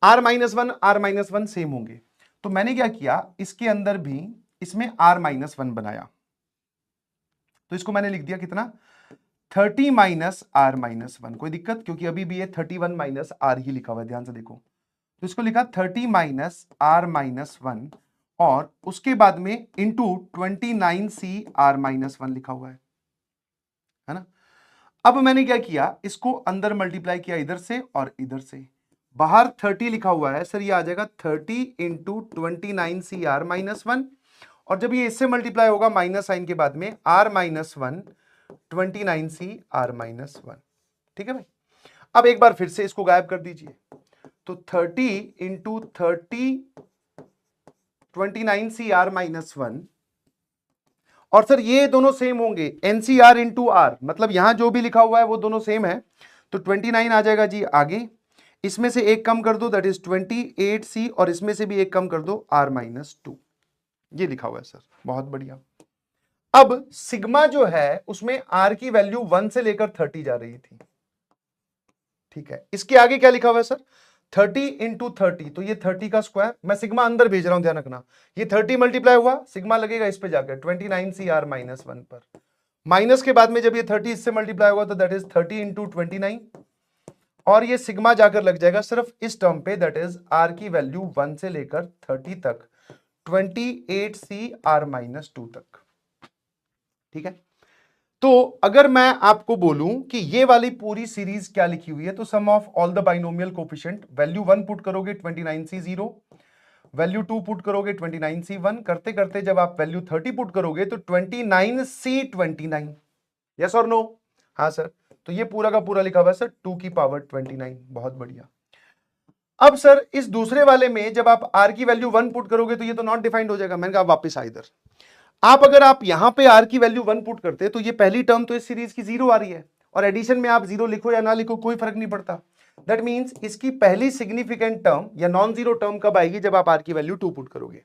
r माइनस 1 सेम होंगे। तो मैंने क्या किया, इसके अंदर भी इसमें r माइनस 1 बनाया, तो इसको मैंने लिख दिया कितना, 30 माइनस r माइनस 1। कोई दिक्कत, क्योंकि अभी भी ये 31 माइनस r ही लिखा हुआ है, ध्यान से देखो, तो इसको लिखा 30 माइनस r माइनस 1 और उसके बाद में इंटू 29cr माइनस 1 लिखा हुआ है ना? अब मैंने क्या किया, इसको अंदर मल्टीप्लाई किया इधर से और इधर से, बाहर 30 लिखा हुआ है सर, ये आ जाएगा 30 इंटू 29cr माइनस 1, और जब ये इससे मल्टीप्लाई होगा माइनस साइन के बाद में r-1 29c r-1, ठीक है भाई। अब एक बार फिर से इसको गायब कर दीजिए, तो 30 इंटू 30 29c r-1, और सर ये दोनों सेम होंगे NCR इंटू आर, मतलब यहां जो भी लिखा हुआ है वो दोनों सेम है, तो 29 आ जाएगा जी आगे, इसमें से एक कम कर दो दैट इज 28c, और इसमें से भी एक कम कर दो r-2, ये लिखा हुआ है सर, बहुत बढ़िया। अब सिग्मा जो है उसमें r की वैल्यू 1 से लेकर 30 जा रही थी, ठीक है। इसके आगे क्या लिखा हुआ है सर, 30 इंटू 30, तो ये 30 का स्क्वायर, मैं सिग्मा अंदर भेज रहा हूं, ध्यान रखना, ये 30 मल्टीप्लाई हुआ, सिग्मा लगेगा इस पे जाकर 29c r-1 पर, माइनस के बाद में जब ये 30 इससे मल्टीप्लाई होगा तो दैट इज 30 इंटू 29, और ये सिग्मा जाकर लग जाएगा सिर्फ इस टर्म पे, दैट इज r की वैल्यू 1 से लेकर 30 तक, 28c r-2 तक, ठीक है। तो अगर मैं आपको बोलूं कि ये वाली पूरी सीरीज क्या लिखी हुई है, तो sum of all the binomial coefficient, value 1 put करोगे 29c 0, वैल्यू 2 पुट करोगे 29c 1, करते करते जब आप वैल्यू 30 पुट करोगे तो 29c 29, यस और नो? हाँ सर, तो ये पूरा का पूरा लिखा हुआ है सर 2 की पावर 29, बहुत बढ़िया। अब सर इस दूसरे वाले में जब आप r की वैल्यू 1 पुट करोगे तो ये तो नॉट डिफाइंड हो जाएगा, मैंने कहा वापस आ इधर। आप अगर आप यहां पे r की वैल्यू 1 पुट करते तो ये पहली टर्म तो इस सीरीज की 0 आ रही है, और एडिशन में आप 0 लिखो या ना लिखो कोई फर्क नहीं पड़ता। दैट मींस इसकी पहली सिग्निफिकेंट टर्म या नॉन जीरो टर्म कब आएगी, जब आप r की वैल्यू 2 पुट करोगे।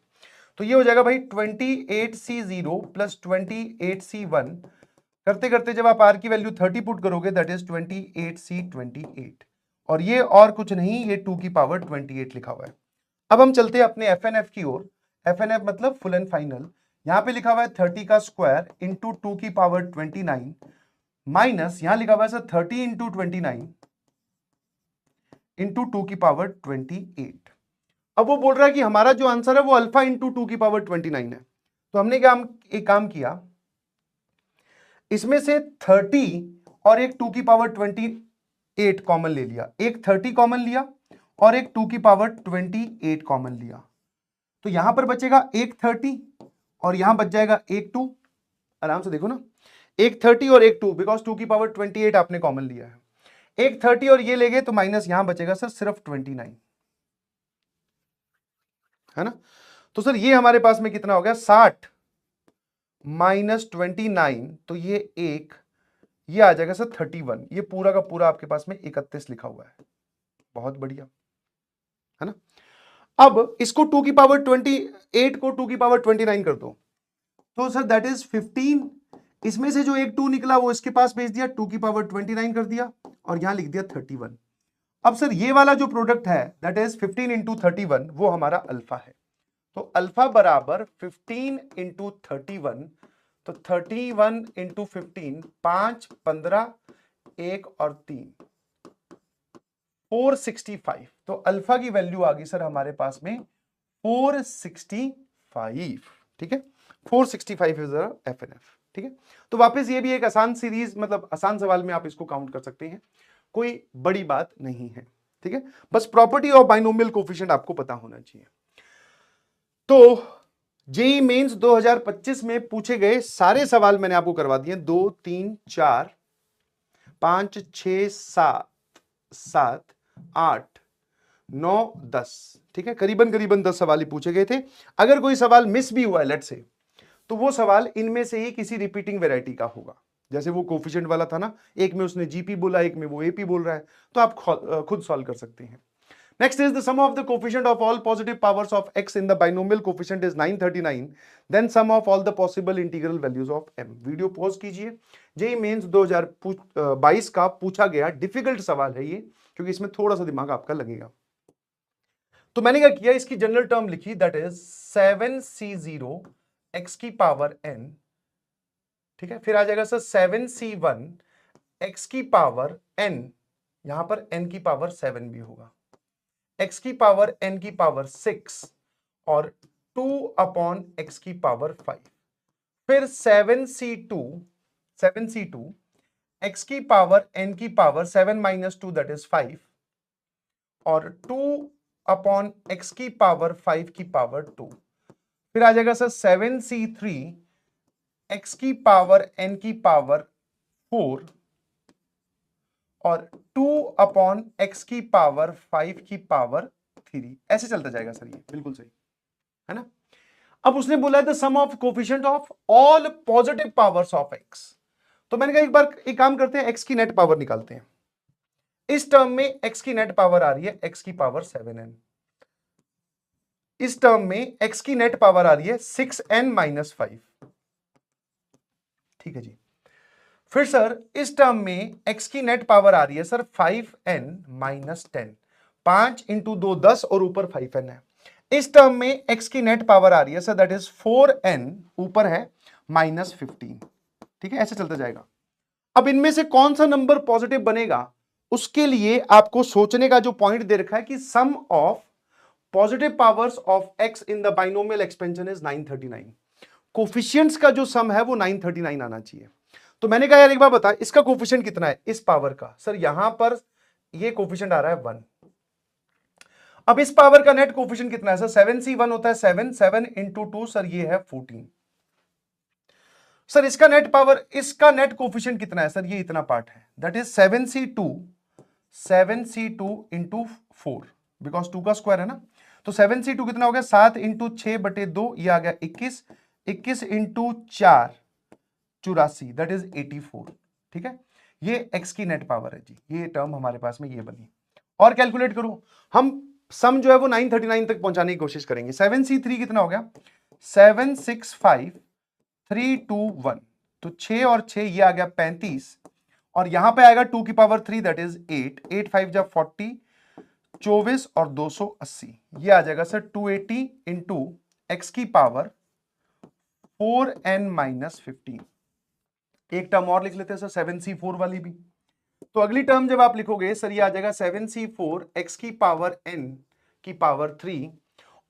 तो ये हो जाएगा भाई 28c0 प्लस 28c1, करते करते जब आप r की वैल्यू 30 पुट करोगे दैट इज 28c28, और ये और कुछ नहीं, ये 2 की पावर 28 लिखा हुआ है। अब हम चलते हैं अपने FNF की ओर, FNF मतलब फुल एंड फाइनल। यहां पे लिखा हुआ है 30 का स्क्वायर इंटू 2 की पावर 29, माइनस यहां लिखा हुआ है सर 30 इंटू 29 इंटू 2 की पावर 28। अब वो बोल रहा है कि हमारा जो आंसर है वो अल्फा इंटू 2 की पावर 29 है। तो हमने एक काम किया, इसमें से 30 और एक 2 की पावर 28 कॉमन ले लिया, एक 30 कॉमन लिया और एक 2 की पावर 28 कॉमन लिया, तो यहां पर बचेगा एक 30 और यहां बच जाएगा एक 2, आराम से देखो ना, एक 30 और एक 2, बिकॉज 2 की पावर 28 आपने कॉमन लिया है, एक 30 और ये ले गए तो माइनस यहां बचेगा सर सिर्फ 29, है ना। तो सर ये हमारे पास में कितना हो गया 60 माइनस 29, तो ये एक, ये आ जाएगा सर 31, ये पूरा का पूरा आपके पास में 31 लिखा हुआ है, बहुत बढ़िया, है ना। अब इसको 2 की पावर 28 को 2 की पावर 29 कर दो, तो सर दैट इज 15, इसमें से जो एक 2 निकला वो इसके पास भेज दिया, 2 की पावर 29 कर दिया और यहां लिख दिया 31। अब सर ये वाला जो प्रोडक्ट है दैट इज 15 इंटू 31, वो हमारा अल्फा है, तो अल्फा बराबर 15 इंटू 31, तो 31 इंटू 15, 5 15 1 और 3 465, तो अल्फा की वैल्यू आ गई सर हमारे पास में 465, ठीक है, 465 इज FNF, ठीक है। तो वापस ये भी एक आसान सीरीज, मतलब आसान सवाल में आप इसको काउंट कर सकते हैं, कोई बड़ी बात नहीं है, ठीक है, बस प्रॉपर्टी ऑफ बाइनोमियल कोफिशिएंट आपको पता होना चाहिए। तो जेईई मेंस 2025 में पूछे गए सारे सवाल मैंने आपको करवा दिए, 2 3 4 5 6 7 8 9 10, ठीक है, करीबन 10 सवाल ही पूछे गए थे। अगर कोई सवाल मिस भी हुआ है लेट्स से, तो वो सवाल इनमें से ही किसी रिपीटिंग वैरायटी का होगा, जैसे वो कोफिशिएंट वाला था ना, एक में उसने जीपी बोला, एक में वो एपी बोल रहा है, तो आप खुद सॉल्व कर सकते हैं। Next is the sum of the coefficient of all positive powers of x in the binomial coefficient is 939. Then sum of all the possible integral values of m. Video pause कीजिए। JEE mains 2022 का पूछा गया difficult सवाल है ये, क्योंकि इसमें थोड़ा सा दिमाग आपका लगेगा। तो मैंने क्या किया, इसकी जनरल टर्म लिखी, दैट इज 7c0 x की पावर n, ठीक है, फिर आ जाएगा सर 7c1 x की पावर n, यहां पर n की पावर 7 भी होगा, x की पावर n की पावर 6 और 2 अपॉन x की पावर 5, फिर 7c2 x की पावर n की पावर 7 माइनस 2 दैट इज 5 और 2 अपॉन x की पावर 5 की पावर 2, फिर आ जाएगा सर 7c3 x की पावर n की पावर 4 और 2/x की पावर 5 की पावर 3, ऐसे चलता जाएगा सर, ये बिल्कुल सही है ना। अब उसने बोला है the sum of coefficient of all positive powers of x, तो मैंने कहा एक बार एक काम करते हैं, x की नेट पावर निकालते हैं। इस टर्म में x की नेट पावर आ रही है x की पावर 7n, इस टर्म में x की नेट पावर आ रही है 6n माइनस 5, ठीक है जी। फिर सर इस टर्म में x की नेट पावर आ रही है सर 5n माइनस 10, 5 इंटू 2 10 और ऊपर 5n है। इस टर्म में x की नेट पावर आ रही है सर दैट इज 4n, ऊपर है माइनस 15, ठीक है, ऐसे चलता जाएगा। अब इनमें से कौन सा नंबर पॉजिटिव बनेगा, उसके लिए आपको सोचने का जो पॉइंट दे रखा है कि sum of positive powers of x in the binomial expansion is 939, coefficients का जो सम है वो 939 आना चाहिए। तो मैंने कहा यार एक बार बता, इसका कोफिशिएंट कितना है इस पावर का, सर यहां पर ये कोफिशिएंट आ रहा है 1। अब इस पावर का नेट कोफिशिएंट कितना है सर, 7c1 होता है 7, 7 इंटू 2 सर ये है 14। सर इसका नेट पावर, इसका नेट कोफिशिएंट कितना है सर, ये इतना पार्ट है, that is 7c2 into 4, because 2 का स्क्वायर है ना। तो 7c2 कितना हो गया, 7 इंटू 6/2, ये आ गया 21, 21 इंटू 4 84, दैट इज 84, ठीक है। ये x की नेट पावर है जी, ये टर्म हमारे पास में ये बनी। और कैलकुलेट करो, हम सम जो है वो 939 तक पहुंचाने की कोशिश करेंगे। 7c3 कितना हो गया, 765,321, तो 6 और 6 ये आ गया 35, और यहां पे आएगा 2 की पावर 3 दैट इज 8, 8 5 जा 40, 24 और 280, ये आ जाएगा सर 280 इंटू एक्स की पावर 4n माइनस 15। एक टर्म और लिख लेते हैं सर 7c4 वाली भी। तो अगली टर्म जब आप लिखोगे सर ये आ जाएगा 7c4 x की पावर n की पावर 3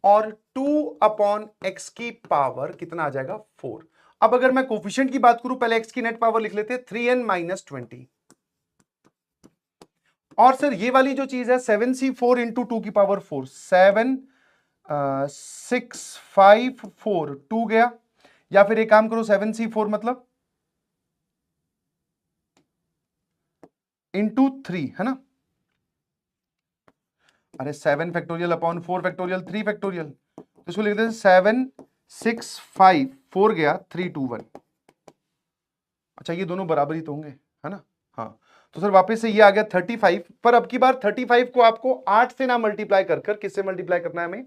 और 2/x की पावर कितना आ जाएगा 4। अब अगर मैं कोफिशिएंट की बात करूं, पहले x की नेट पावर लिख लेते हैं 3n माइनस 20, और सर ये वाली जो चीज है 7c4 इंटू 2 की पावर 4, 7 6 5 4 2 गया, या फिर एक काम करो 7c4 मतलब इंटू 3 है ना, अरे 7 फैक्टोरियल अपॉन 4 फैक्टोरियल 3 फैक्टोरियल, तो इसको लिख देते हैं 7 6 5 4 गया 3 2 1। अच्छा ये दोनों बराबर ही तो होंगे है ना, हाँ। तो सर वापस से ये आ गया 35, पर अब की बार 35 को आपको 8 से ना मल्टीप्लाई कर कर किससे मल्टीप्लाई करना है, हमें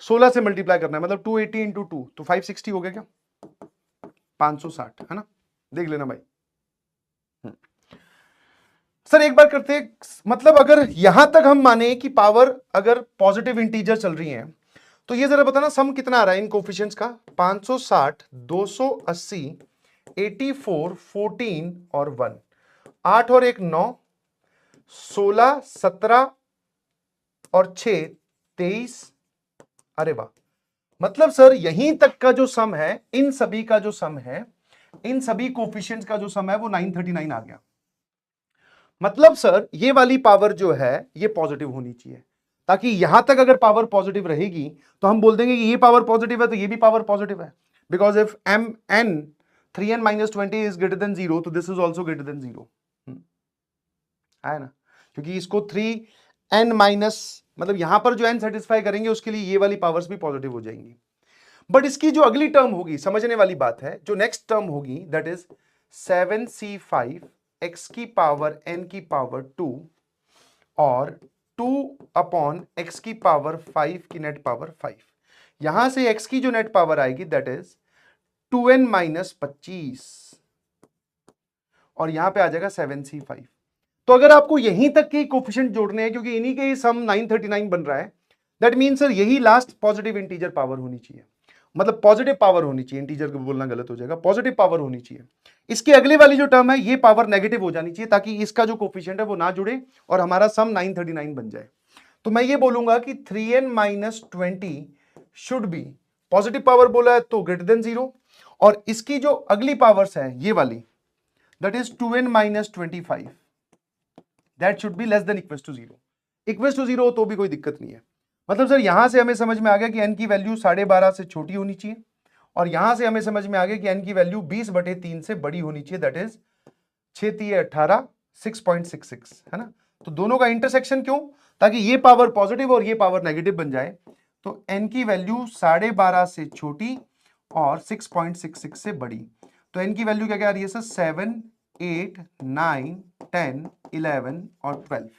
16 से मल्टीप्लाई करना है, मतलब 280 इंटू 2 तो 560 हो गया क्या, 560 है ना, देख लेना भाई। सर एक बार करते हैं, मतलब अगर यहां तक हम माने कि पावर अगर पॉजिटिव इंटीजर चल रही हैं, तो ये जरा बताना सम कितना आ रहा है इन कोफिशिएंट्स का, 560 280 84 14 और 1, 8 और 1 9, 16 17 और 6 23, अरे वाह। मतलब सर यहीं तक का जो सम है, इन सभी का जो सम है, इन सभी कोफिशिएंट्स का जो सम है वो 939 आ गया। मतलब सर ये वाली पावर जो है ये पॉजिटिव होनी चाहिए, ताकि यहां तक अगर पावर पॉजिटिव रहेगी तो हम बोल देंगे कि ये पावर पॉजिटिव है तो ये भी पावर पॉजिटिव है, because if m n 3n minus 20 is greater than 0 तो this is also greater than 0 है ना, क्योंकि इसको 3n माइनस, मतलब यहां पर जो n सेटिस्फाई करेंगे उसके लिए ये वाली पावर्स भी पॉजिटिव हो जाएंगी। बट इसकी जो अगली टर्म होगी, समझने वाली बात है, जो नेक्स्ट टर्म होगी दैट इज 7c5 x की पावर n की पावर 2 और 2/x की पावर 5 की नेट पावर 5, यहां से x की जो नेट पावर आएगी दैट इज 2n माइनस 25, और यहां पे आ जाएगा 7c5। तो अगर आपको यहीं तक के कोफिशिएंट जोड़ने हैं, क्योंकि इन्हीं के ही सम 939 बन रहा है, दैट मीन सर यही लास्ट पॉजिटिव इंटीजर पावर होनी चाहिए, मतलब पॉजिटिव पावर होनी चाहिए, इंटीजर को बोलना गलत हो जाएगा, पॉजिटिव पावर होनी चाहिए। इसके अगले वाली जो टर्म है ये पावर नेगेटिव हो जानी चाहिए, ताकि इसका जो कोफिशिएंट है वो ना जुड़े और हमारा सम 939 बन जाए। तो मैं ये बोलूंगा कि 3n minus 20 should be, positive power बोला है तो ग्रेटर देन 0, और इसकी जो अगली पावर्स है ये वाली that is 2n minus 25, that should be less than equal to 0, equal to 0 तो भी कोई दिक्कत नहीं है। मतलब सर यहां से हमें समझ में आ गया कि n की वैल्यू 12.5 से छोटी होनी चाहिए, और यहां से हमें समझ में आ गया कि n की वैल्यू 20/3 से बड़ी होनी चाहिए, दैट इज 6×3=18, 6.66, है ना। तो दोनों का इंटरसेक्शन क्यों, ताकि ये पावर पॉजिटिव और ये पावर नेगेटिव बन जाए। तो n की वैल्यू 12.5 से छोटी और 6.66 से बड़ी, तो n की वैल्यू क्या क्या आ रही है सर, 7, 8, 9, 10, 11 और 12।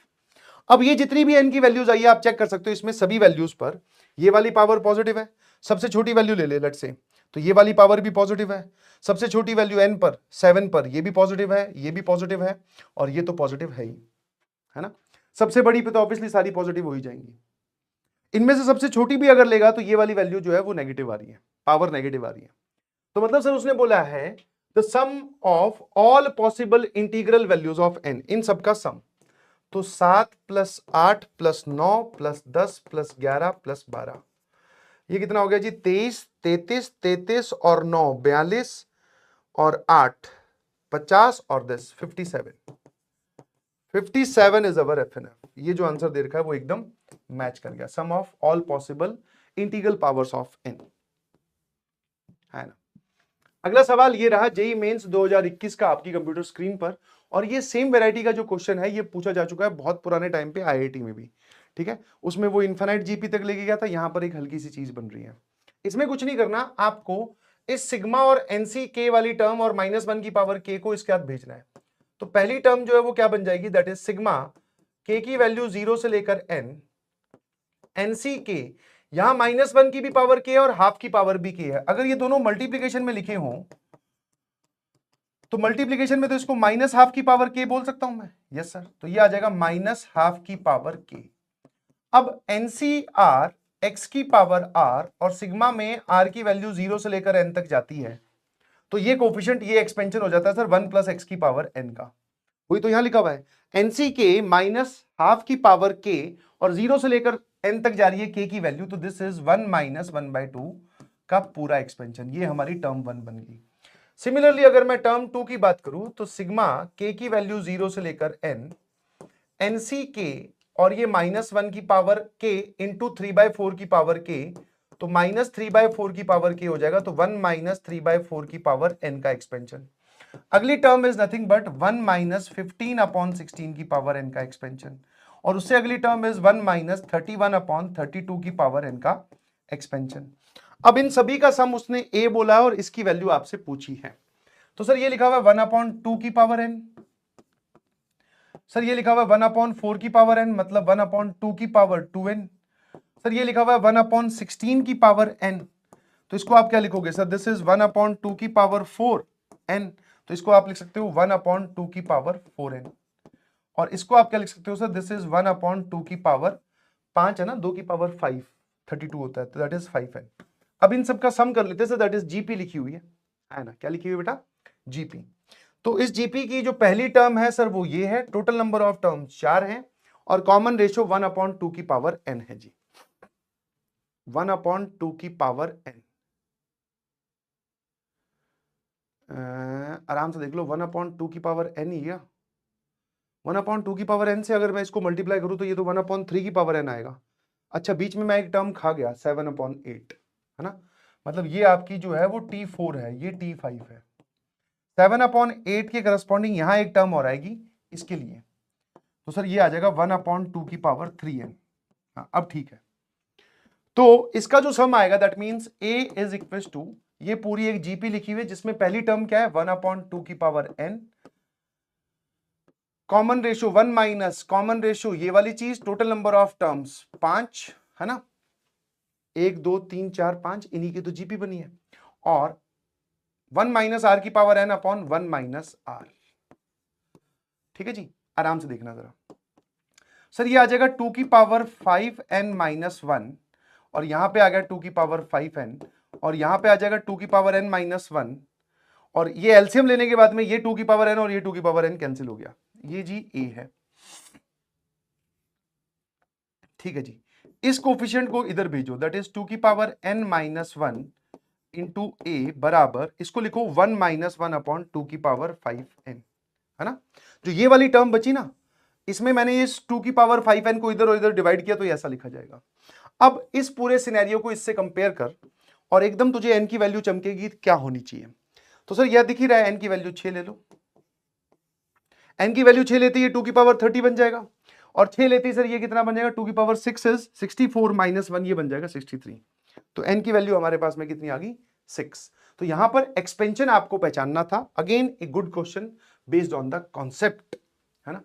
अब ये जितनी भी n की वैल्यूज आई है आप चेक कर सकते हो, इसमें सभी वैल्यूज पर ये वाली पावर पॉजिटिव है। सबसे छोटी वैल्यू ले ले लेट से, तो ये वाली पावर भी पॉजिटिव है। सबसे छोटी वैल्यू n पर 7 पर ये भी पॉजिटिव है, ये भी पॉजिटिव है, और ये तो पॉजिटिव है ही, है ना। सबसे बड़ी पे तो ऑब्वियसली सारी पॉजिटिव हो ही जाएंगी। इनमें से सबसे छोटी भी अगर लेगा तो ये वाली वैल्यू जो है वो नेगेटिव आ रही है, पावर नेगेटिव आ रही है। तो मतलब सर उसने बोला है the sum of all possible integral values of n, इन सबका सम। तो 7 + 8 + 9 + 10 + 11 + 12, ये कितना हो गया जी, 23, 33, 33 और 9 42 और 8 50 और 10 57। 57 इज अवर एफएनएफ। ये जो आंसर दे रखा है वो एकदम मैच कर गया, sum of all possible integral powers of n, है ना। अगला सवाल ये रहा जेईई मेंस 2021 का आपकी कंप्यूटर स्क्रीन पर, और ये सेम वैरायटी का जो क्वेश्चन है ये पूछा जा चुका है बहुत पुराने टाइम पे आईआईटी में भी, ठीक है। उसमें वो इनफाइनाइट जीपी तक लेके गया था, यहां पर एक हल्की सी चीज बन रही है। इसमें कुछ नहीं करना, आपको इस सिग्मा और एनसी के वाली टर्म और -1 की पावर के को इसके साथ भेजना है। तो पहली टर्म जो है वो क्या बन जाएगी, दैट इज सिग्मा के की वैल्यू 0 से लेकर n, एनसी के, यहां -1 की भी पावर के और हाफ की पावर भी के है। अगर ये दोनों मल्टीप्लीकेशन में लिखे हों तो मल्टीप्लीकेशन में तो इसको -12 की पावर के बोल सकता हूं मैं, यस सर। तो ये आ जाएगा -12 की पावर के। अब एनसीआर एक्स की पावर आर और सिग्मा में आर की वैल्यू 0 से लेकर n तक जाती है, तो ये कोफिशिएंट, ये एक्सपेंशन हो जाता है सर 1 + x की पावर n का। वही तो यहां लिखा हुआ है, एनसी के -12 की पावर के और 0 से लेकर n तक जा रही है k की वैल्यू, तो दिस इज 1 - 1/2 का पूरा एक्सपेंशन। ये हमारी टर्म 1 बन गई। सिमिलरली अगर मैं टर्म 2 की बात करूं तो सिग्मा के की वैल्यू 0 से लेकर n, एनसी के और ये -1 की पावर के इंटू 3/4 की पावर के, तो -3/4 की पावर के हो जाएगा, तो 1 - 3/4 की पावर n का एक्सपेंशन। अगली टर्म इज नथिंग बट 1 - 15/16 की पावर n का एक्सपेंशन, और उससे अगली टर्म इज 1 - 31/32 की पावर n का एक्सपेंशन। अब इन सभी का सम उसने a बोला है और इसकी वैल्यू आपसे पूछी है। तो सर ये लिखा हुआ है 1/2 की पावर n, सर ये लिखा हुआ है 1/4 की पावर n, मतलब 1/2 की पावर 2n, सर ये लिखा हुआ है 1/16 की पावर n, तो इसको आप क्या लिखोगे सर, दिस इज 1/2 की पावर 4n, तो इसको आप लिख सकते हो 1/2 की पावर 4n, और इसको आप क्या लिख सकते हो सर, दिस इज 1/2 की पावर 5 है ना, 2 की पावर 5 32 होता है, तो दैट इज 5n। अब इन सब का सम कर लेते हैं सर, दैट इज जीपी लिखी हुई है ना, क्या लिखी हुई है बेटा, जीपी। तो इस जीपी की जो पहली टर्म है सर वो ये है, टोटल नंबर ऑफ टर्म्स 4 हैं, और कॉमन रेशियो 1/2 की पावर n है जी, 1/2 की पावर n। आराम से देख लो, 1/2 की पावर n ही है। 1/2 की पावर n से अगर मैं इसको मल्टीप्लाई करूं तो ये तो 1/3 की पावर n आएगा। अच्छा बीच में मैं एक टर्म खा गया 7/8, है ना, मतलब ये आपकी जो है वो t4 है, ये t5 है। 7/8 के करस्पॉन्डिंग यहां एक टर्म और आएगी इसके लिए, तो सर ये आ जाएगा 1/2 की पावर 3n। हाँ अब ठीक है, तो इसका जो सम आएगा that means a is equal to, ये पूरी एक जीपी लिखी हुई है जिसमें पहली टर्म क्या है 1/2 की power n, common ratio 1 minus common ratio ये वाली चीज, टोटल नंबर ऑफ टर्म्स 5 है ना, 1 2 3 4 5, इन्हीं की तो जीपी बनी है, और 1 - r की पावर n अपॉन 1 - r। ठीक है जी, आराम से देखना जरा। सर ये आ जाएगा 2 की पावर 5n - 1, और यहां पे आ गया 2 की पावर 5n, और यहां पे आ जाएगा 2 की पावर n - 1, और ये एलसीएम लेने के बाद में ये 2 की पावर n और ये 2 की पावर n कैंसिल हो गया, ये जी a है। ठीक है जी, इस कोफिशिएंट को इधर भेजो, दैट इज 2 की पावर n - 1 इंटू a बराबर, इसको लिखो 1 - 1/2 की पावर 5n, है ना। जो ये वाली टर्म बची ना, इसमें मैंने इस 2 की पावर 5n को इधर और इधर डिवाइड किया तो ऐसा लिखा जाएगा। अब इस पूरे सिनेरियो को इससे कंपेयर कर और एकदम तुझे एन की वैल्यू चमकेगी क्या होनी चाहिए। तो सर यह दिख ही रहा है, एन की वैल्यू 6 ले लो। एन की वैल्यू 6 लेती है 2 की पावर 30 बन जाएगा, और 6 लेती है सर ये कितना बन जाएगा, 2 की पावर 6 इज 64 माइनस 1 ये बन जाएगा 63। तो एन की वैल्यू हमारे पास में कितनी आ गई, 6। तो यहां पर एक्सपेंशन आपको पहचानना था। Again a good question based on the concept, है ना।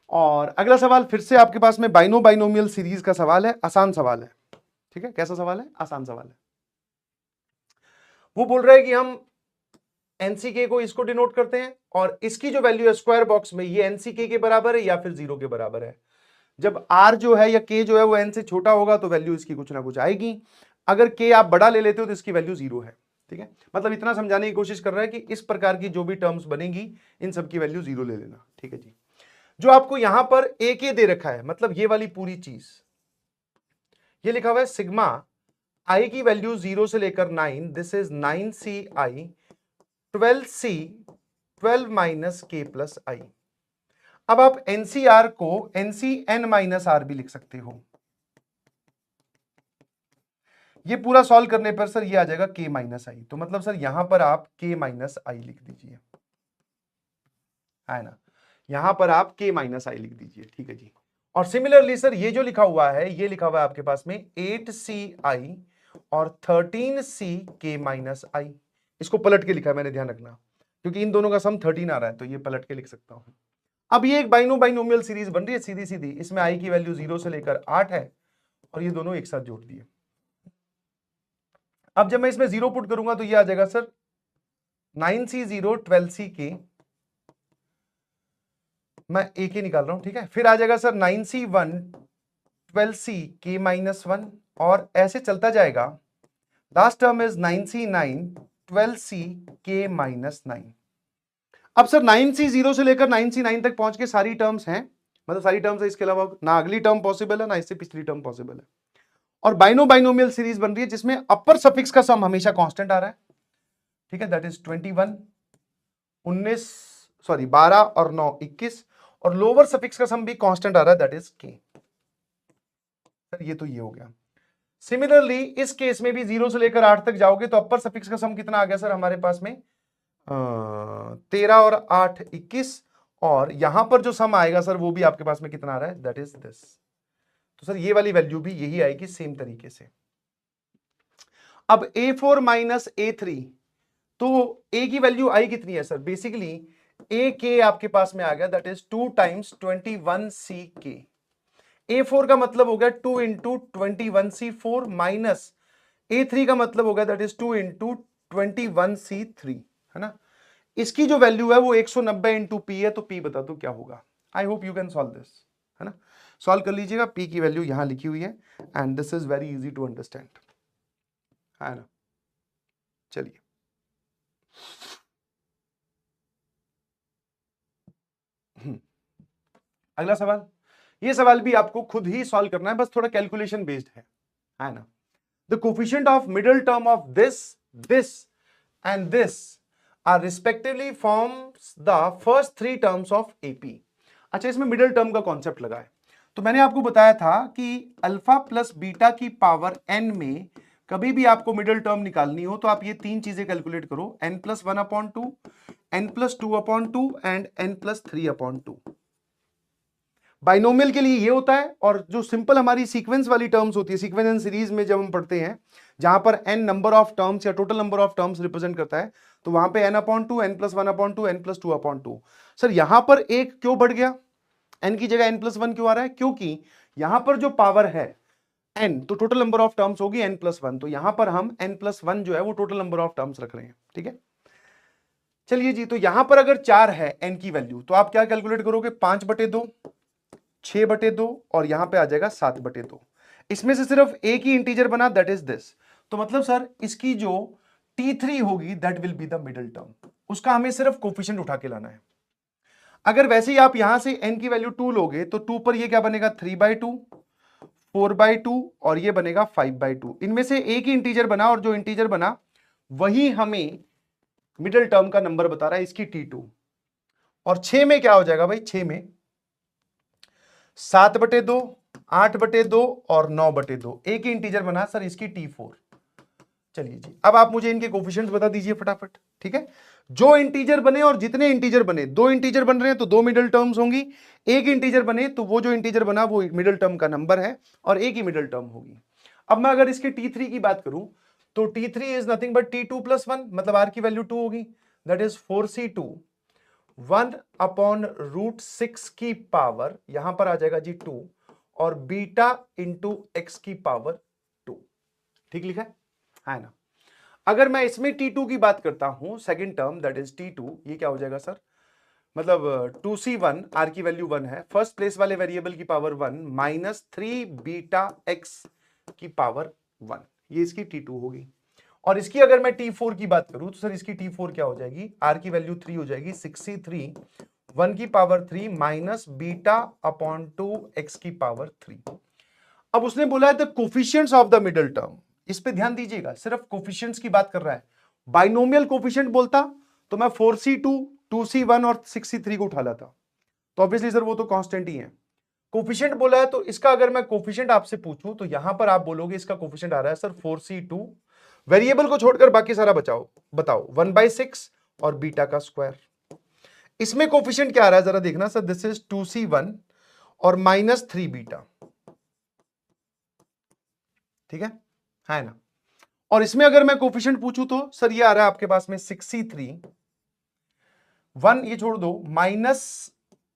और अगला सवाल फिर से आपके पास में बाइनोमियल सीरीज का सवाल है, आसान सवाल है, ठीक है। कैसा सवाल है, आसान सवाल है। वो बोल रहा है कि हम एनसीके को इसको डिनोट करते हैं और इसकी जो वैल्यू है स्क्वायर बॉक्स में, ये एनसीके के बराबर है या फिर 0 के बराबर है। जब आर जो है या के जो है वो एन से छोटा होगा तो वैल्यू इसकी कुछ ना कुछ आएगी। अगर के आप बड़ा ले लेते हो तो इसकी वैल्यू 0 है, ठीक है। मतलब इतना समझाने की कोशिश कर रहा है कि इस प्रकार की जो भी टर्म्स बनेगी इन सब की वैल्यू 0 ले लेना, ठीक है जी। जो आपको यहां पर ए के दे रखा है, मतलब ये वाली पूरी चीज, ये लिखा हुआ है सिग्मा आई की वैल्यू 0 से लेकर 9, this is 9c I 12c 12 minus के प्लस आई। अब आप एनसीआर को एनसीएन माइनस आर भी लिख सकते हो। ये पूरा सॉल्व करने पर सर ये आ जाएगा के माइनस आई। तो मतलब सर यहां पर आप के माइनस आई लिख दीजिए, है ना। यहां पर आप के माइनस आई लिख दीजिए, ठीक है जी। और सिमिलरली सर ये जो लिखा हुआ है, ये लिखा हुआ है आपके पास में 8c आई और 13c के माइनस आई। इसको पलट के लिखा है मैंने, ध्यान रखना, क्योंकि इन दोनों का सम 13 आ रहा है तो ये पलट के लिख सकता हूं। अब ये एक बाइनोमियल सीरीज बन रही है सीधी सीधी, इसमें आई की वैल्यू 0 से लेकर 8 है और ये दोनों एक साथ जोड़ दिए। अब जब मैं इसमें 0 पुट करूंगा तो ये आ जाएगा सर 9c 0 12c के, मैं ए के निकाल रहा हूं, ठीक है। फिर आ जाएगा सर 9c 1 12c के माइनस 1 और ऐसे चलता जाएगा। Last term is 9c 9 12c के माइनस 9। अब सर 9c 0 से लेकर 9c 9 तक पहुंच के सारी टर्म्स हैं, मतलब सारी टर्म्स है, इसके अलावा ना अगली टर्म पॉसिबल है ना इससे पिछली टर्म पॉसिबल है। और बाइनोमियल सीरीज बन रही है जिसमें अपर सफिक्स का सम हमेशा कांस्टेंट आ रहा है, ठीक है। दैट इज 21 19 सॉरी 12 और 9 21, और लोअर सफिक्स का सम भी कांस्टेंट आ रहा है, दैट इज के। सर ये तो ये हो गया। सिमिलरली इस केस में भी 0 से लेकर 8 तक जाओगे तो अपर सफिक्स का सम कितना आ गया सर हमारे पास में 13 और 8 21, और यहां पर जो सम आएगा सर वो भी आपके पास में कितना आ रहा है, दैट इज दिस। तो सर ये वाली वैल्यू भी यही आएगी सेम तरीके से। अब A4 माइनस A3, तो A की वैल्यू आई कितनी है सर, बेसिकली A के आपके पास में आ गया, दैट इज 2 टाइम्स 21c के। A4 का मतलब हो गया 2 इंटू 21c4 माइनस A3 का मतलब हो गया दैट इज 2 इंटू 21c3, है ना। इसकी जो वैल्यू है वो 190 इंटू पी है, तो पी बता दो क्या होगा। I hope you can solve this, है ना। सॉल्व कर लीजिएगा, पी की वैल्यू यहां लिखी हुई है and this is very easy to understand, है ना। चलिए अगला सवाल। ये सवाल भी आपको खुद ही सॉल्व करना है, बस थोड़ा कैलकुलेशन बेस्ड है ना। The coefficient of middle term of this this and this are respectively forms the first 3 terms of AP. अच्छा, इसमें मिडिल टर्म का कॉन्सेप्ट लगा है। तो मैंने आपको बताया था कि अल्फा प्लस बीटा की पावर n में कभी भी आपको मिडिल टर्म निकालनी हो तो आप ये 3 चीजें कैलकुलेट करो, n+1/2, n+2/2 and n+3/2। Binomial के लिए ये होता है, और जो सिंपल हमारी सीक्वेंस वाली टर्म्स होती है, सीक्वेंस एंड सीरीज में जब हम पढ़ते हैं जहां पर n नंबर ऑफ टर्म्स या total number of terms represent करता है, तो वहां पे n/2, n+1/2, n+2/2। सर यहां पर एक क्यों बढ़ गया, n की जगह n+1 क्यों आ रहा है, क्योंकि यहां पर जो पावर है n, तो टोटल नंबर ऑफ टर्म्स होगी n+1, तो यहां पर हम n+1 जो है वो टोटल नंबर ऑफ टर्म्स रख रहे हैं, ठीक है। चलिए जी, तो यहां पर अगर 4 है n की वैल्यू, तो आप क्या कैलकुलेट करोगे, 5/2, 6/2 और यहां पे आ जाएगा 7/2। इसमें से सिर्फ एक ही इंटीजर बना, दैट इज दिस। तो मतलब सर इसकी जो T3 होगी that will be the middle term, उसका हमें सिर्फ कोफिशिएंट उठा के लाना है। अगर वैसे ही आप यहां से n की वैल्यू 2 लोगे तो 2 पर ये क्या बनेगा, 3/2, 4/2 और ये बनेगा 5/2। इनमें से एक ही इंटीजर बना, और जो इंटीजर बना वही हमें मिडिल टर्म का नंबर बता रहा है, इसकी T2। और 6 में क्या हो जाएगा भाई, 6 में 7/2, 8/2 और 9/2, एक ही इंटीजर बना सर इसकी T4। चलिए जी, अब आप मुझे इनके कोफिशिएंट्स बता दीजिए फटाफट। ठीक है, जो इंटीजर बने और जितने इंटीजर बने, 2 इंटीजर बन रहे हैं तो 2 मिडिल टर्म्स होंगी, एक इंटीजर बने तो वो जो इंटीजर बना वो मिडिल टर्म का नंबर है और एक ही मिडिल टर्म होगी। अब मैं अगर इसके T3 की बात करूं तो T3 is nothing but T2 + 1, मतलब R की वैल्यू 2 होगी, दैट इज 4C2 1/√6 की पावर, यहां पर आ जाएगा जी 2, और बीटा इंटू x की पावर 2। ठीक लिखा है ना। अगर मैं इसमें T2 की बात करता हूं, second term that is T2, ये क्या हो जाएगा सर, मतलब 2C1, R की वैल्यू 1 है, फर्स्ट प्लेस वाले वेरिएबल की पावर 1 माइनस 3 बीटा x की पावर 1, ये इसकी T2 होगी। और इसकी अगर मैं T4 की बात करूं तो सर इसकी T4 क्या हो जाएगी, R की वैल्यू 3 हो जाएगी, 63 1 की power 3 minus beta upon 2 x की पावर 3। अब उसने बोला है the coefficients of the middle term, इस पे ध्यान दीजिएगा, सिर्फ कोफिशिएंट्स की बात कर रहा है। बाइनोमियल कोफिशिएंट बोलता तो मैं 4C2 2C1 और 63 को उठा लाता, तो ऑब्वियसली सर वो तो कांस्टेंट ही है। कोफिशिएंट बोला है तो इसका अगर मैं कोफिशिएंट आपसे पूछूं तो यहां पर आप बोलोगे इसका कोफिशिएंट आ रहा है सर 4C2, वेरिएबल को छोड़कर बाकी सारा बताओ 1/6 और बीटा का स्क्वायर। इसमें कोफिशिएंट क्या आ रहा है जरा देखना सर, दिस इज 2C1 और -3 बीटा। ठीक है ना। और इसमें अगर मैं कोफिशिएंट पूछूं तो सर ये आ रहा है आपके पास में 63 1, ये छोड़ दो, माइनस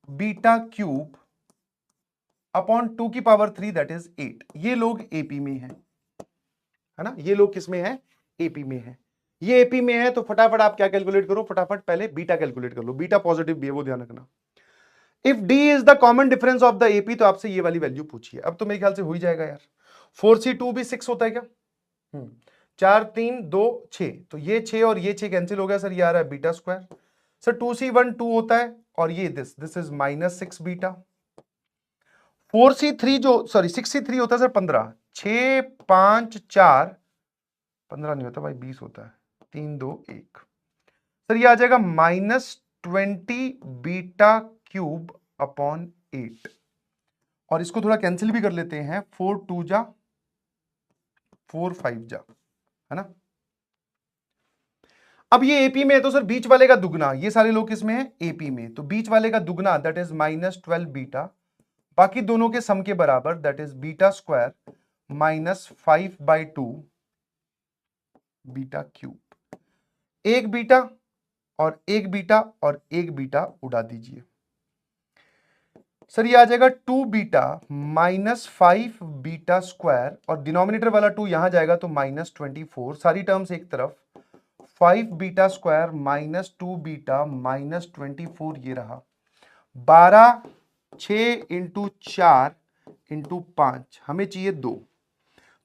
बीटा क्यूब अपॉन 2 की पावर 3 दैट इज 8। ये लोग एपी में है ना, ये लोग किसमें है, एपी में है। ये एपी में है तो फटाफट आप क्या कैलकुलेट करो, फटाफट पहले बीटा कैलकुलेट कर लो, बीटा पॉजिटिव भी है वो ध्यान रखना। If D is the common difference of the AP, तो आपसे ये वाली वैल्यू पूछिए। अब तो मेरे ख्याल से हो ही जाएगा यार, 4C2 भी 6 होता है क्या, 4 3 2 6, तो ये 6 और ये 6 कैंसिल हो गया सर, ये आ रहा है बीटा स्क्वायर। सर 2C1 2 होता है और ये दिस इज -6 बीटा। 4C3 जो सॉरी 63 होता है सर 15, 6 5 4, 15 नहीं होता भाई 20 होता है, 3 2 1, सर ये आ जाएगा -20 बीटा क्यूब अपॉन 8। और इसको थोड़ा कैंसिल भी कर लेते हैं, 4 2 जा 4 5 जा, है ना। अब ये एपी में है तो सर बीच वाले का दुगना, ये सारे लोग किसमें है, एपी में, तो बीच वाले का दुगना दैट इज -12 बीटा, बाकी दोनों के सम के बराबर that is beta square -5/2 beta cube. एक बीटा और एक बीटा और एक बीटा उड़ा दीजिए, सर ये आ जाएगा 2 बीटा -5 बीटा स्क्वायर, और डिनोमिनेटर वाला 2 यहां जाएगा तो -24, सारी टर्म्स एक तरफ, 5 बीटा स्क्वायर -2 बीटा -24, ये रहा 12 6 × 4 × 5, हमें चाहिए 2,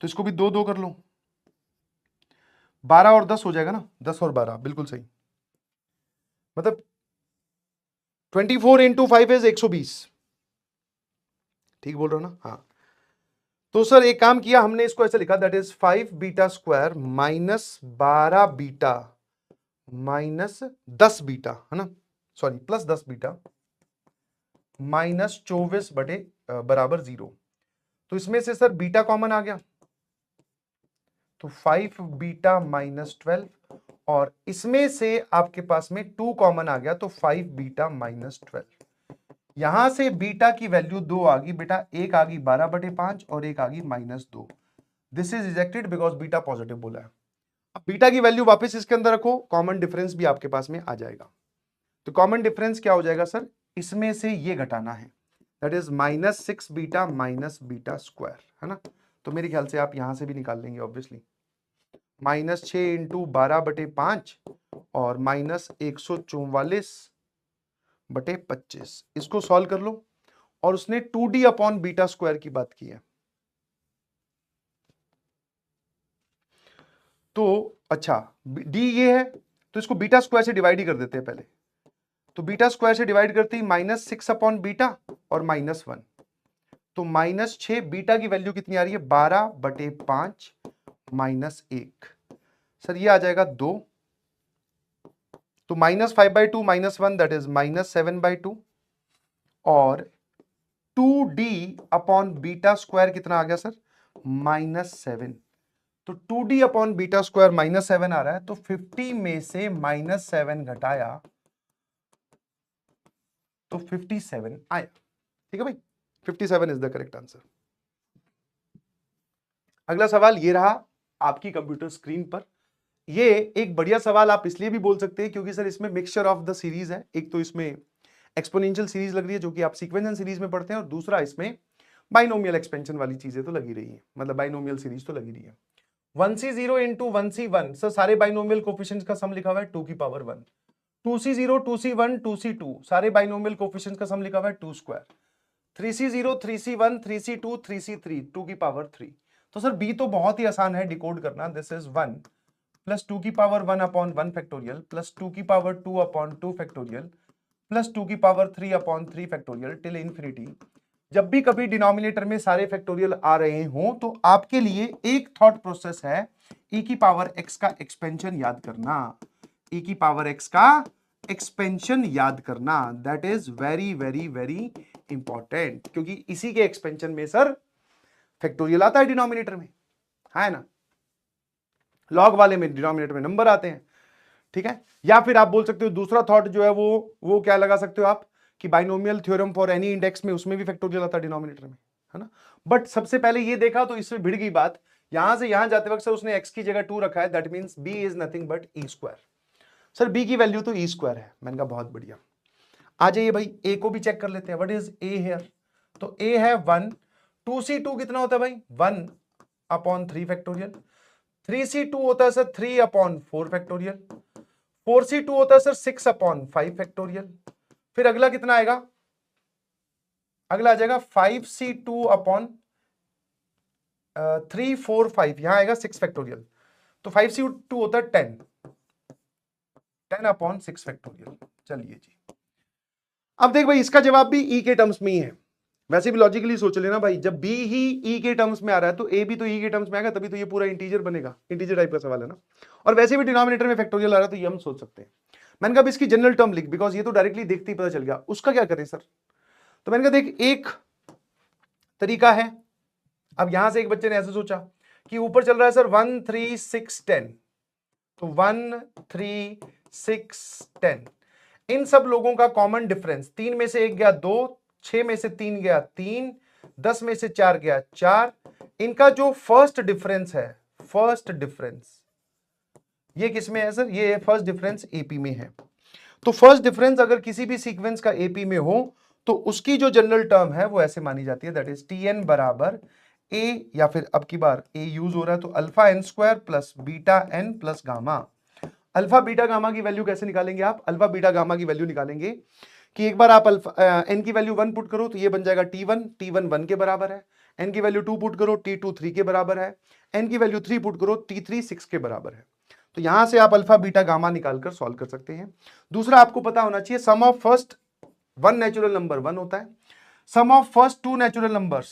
तो इसको भी 2 2 कर लो, 12 और 10 हो जाएगा ना, 10 और 12 बिल्कुल सही, मतलब 24 × 5 इज 120, ठीक बोल रहा हूं ना, हाँ। तो सर एक काम किया हमने, इसको ऐसे लिखा that is 5 beta square -12 beta -10 beta, है ना, सॉरी +10 बीटा -24 बटे बराबर 0। तो इसमें से सर बीटा कॉमन आ गया, तो 5 बीटा -12, और इसमें से आपके पास में 2 कॉमन आ गया तो 5 बीटा -12। यहां से बीटा की वैल्यू 2 आ गई बेटा, एक आ गई 12/5 और एक आ गई -2। This is rejected because beta positive बोला है। अब बीटा की वैल्यू वापस इसके अंदर रखो, कॉमन डिफरेंस भी आपके पास में आ जाएगा। तो कॉमन डिफरेंस क्या हो जाएगा सर, इसमें से ये घटाना है, that is -6 beta beta square, है ना। तो मेरे ख्याल से आप यहां से भी निकाल लेंगे ऑब्वियसली, -6 × 12/5 और -144/25, इसको सॉल्व कर लो। और उसने 2D अपॉन बीटा स्क्वायर की बात की है, तो अच्छा डी ये है तो इसको बीटा स्क्वायर से डिवाइड ही कर देते हैं पहले, तो बीटा स्क्वायर से डिवाइड करते ही -6 अपॉन बीटा और -1, तो -6 बीटा की वैल्यू कितनी आ रही है, 12/5 -1, सर ये आ जाएगा 2, तो -5/2 -1 दैट इज -7/2, और 2d अपॉन बीटा स्क्वायर कितना आ गया सर, -7। तो 2d अपॉन बीटा स्क्वायर -7 आ रहा है, तो 50 में से -7 घटाया तो 57 आया। ठीक है भाई, 57 इज द करेक्ट आंसर। अगला सवाल ये रहा आपकी कंप्यूटर स्क्रीन पर। ये एक बढ़िया सवाल आप इसलिए भी बोल सकते हैं क्योंकि सर इसमें मिक्सचर ऑफ द सीरीज है। एक तो इसमें एक्सपोनेंशियल सीरीज लग रही है जो कि आप सीक्वेंशियल सीरीज में पढ़ते हैं, और दूसरा इसमें बाइनोमियल एक्सपेंशन वाली चीजें तो लगी रही है, मतलब बाइनोमियल सीरीज तो लगी रही है। 1c0 इंटू 1c1, सर सारे बाइनोमियल कोफिशिएंट्स का सम लिखा हुआ है 2 की पावर 1। 2c0 2c1 2c2, सारे बाइनोमियल कोफिशिएंट्स का सम लिखा हुआ है 2 square. 3c0 3c1 3c2 3c3, 2 की पावर 3। तो सर बी तो बहुत ही आसान है डिकोड करना। दिस इज 1 प्लस 2 की पावर 1 अपॉन 1 फैक्टोरियल प्लस 2 की पावर 2 अपॉन 2 फैक्टोरियल प्लस 2 की power 3 upon 3 factorial till infinity. जब भी कभी डिनोमिनेटर में सारे फैक्टोरियल आ रहे हों तो आपके लिए एक थॉट प्रोसेस है e की पावर x का एक्सपेंशन याद करना। e की पावर x का एक्सपेंशन याद करना, that is very very very important, क्योंकि इसी के एक्सपेंशन में सर फैक्टोरियल आता है डिनोमिनेटर में, है ना। लॉग वाले में डिनोमिनेटर में नंबर आते हैं, ठीक है। या फिर आप बोल सकते हो दूसरा थॉट जो है वो क्या लगा सकते हो आप कि binomial theorem for any index में उसमें भी फैक्टोरियल आता है डिनोमिनेटर में, है ना। बट सबसे पहले ये देखा तो इसमें भिड़ गई बात, यहां से यहां जाते वक्त सर उसने x की जगह 2 रखा है, that means b is nothing but e square. Sir b की वैल्यू तो e स्क्वायर है। मैंने कहा बहुत बढ़िया, आ जाइए भाई a को भी चेक कर लेते हैं। What is a here? तो a है 1, 2c2 कितना होता है भाई 1 अपॉन 3 फैक्टोरियल, 3c2 होता है सर 3 अपॉन 4 फैक्टोरियल, 4c2 होता है सर 6 अपॉन 5 फैक्टोरियल। फिर अगला कितना आएगा, अगला आ जाएगा 5c2 अपॉन 3 4 5, यहां आएगा 6 फैक्टोरियल, तो 5c2 होता है 10 अपॉन 6 फैक्टोरियल। चलिए जी, अब देख भाई इसका जवाब भी e के टर्म्स में ही है। वैसे भी लॉजिकली सोच लेना भाई, जब b ही e के टर्म्स में आ रहा है तो a भी तो e के टर्म्स में आएगा, तभी तो ये पूरा इंटीजर बनेगा। इंटीजर टाइप का सवाल है ना, और वैसे भी डिनोमिनेटर में फैक्टोरियल आ रहा है तो ये हम सोच सकते हैं। मैंने कहा इसकी जनरल टर्म लिख, बिकॉज ये तो डायरेक्टली देखते ही पता चल गया। उसका क्या करें सर? तो मैंने कहा देख एक तरीका है, अब यहां से एक बच्चे ने ऐसे सोचा कि ऊपर चल रहा है सर 1 3 6 10, तो 1 3 6 10, इन सब लोगों का कॉमन डिफरेंस 3 में से 1 गया 2, 6 में से 3 गया 3, 10 में से 4 गया 4, इनका जो फर्स्ट डिफरेंस है, फर्स्ट डिफरेंस ये किस में है सर? ये फर्स्ट डिफरेंस एपी में है। तो फर्स्ट डिफरेंस अगर किसी भी सीक्वेंस का एपी में हो तो उसकी जो जनरल टर्म है वो ऐसे मानी जाती है, दैट इज tn बराबर a, या फिर अब की बार a यूज हो रहा है तो alpha n square plus beta n plus gamma. Alpha beta gamma की वैल्यू कैसे निकालेंगे आप? अल्फा बीटा गामा की वैल्यू निकालेंगे कि एक बार आप अल्फा एन की वैल्यू 1 पुट करो तो ये बन जाएगा t1 1 के बराबर है, एन की वैल्यू 2 पुट करो t2 3 के बराबर है, एन की वैल्यू 3 पुट करो t3 6 के बराबर है। तो यहां से आप अल्फा बीटा गामा निकालकर सॉल्व कर सकते हैं। दूसरा आपको पता होना चाहिए सम ऑफ फर्स्ट 1 नेचुरल नंबर 1 होता है, sum of first 2 natural numbers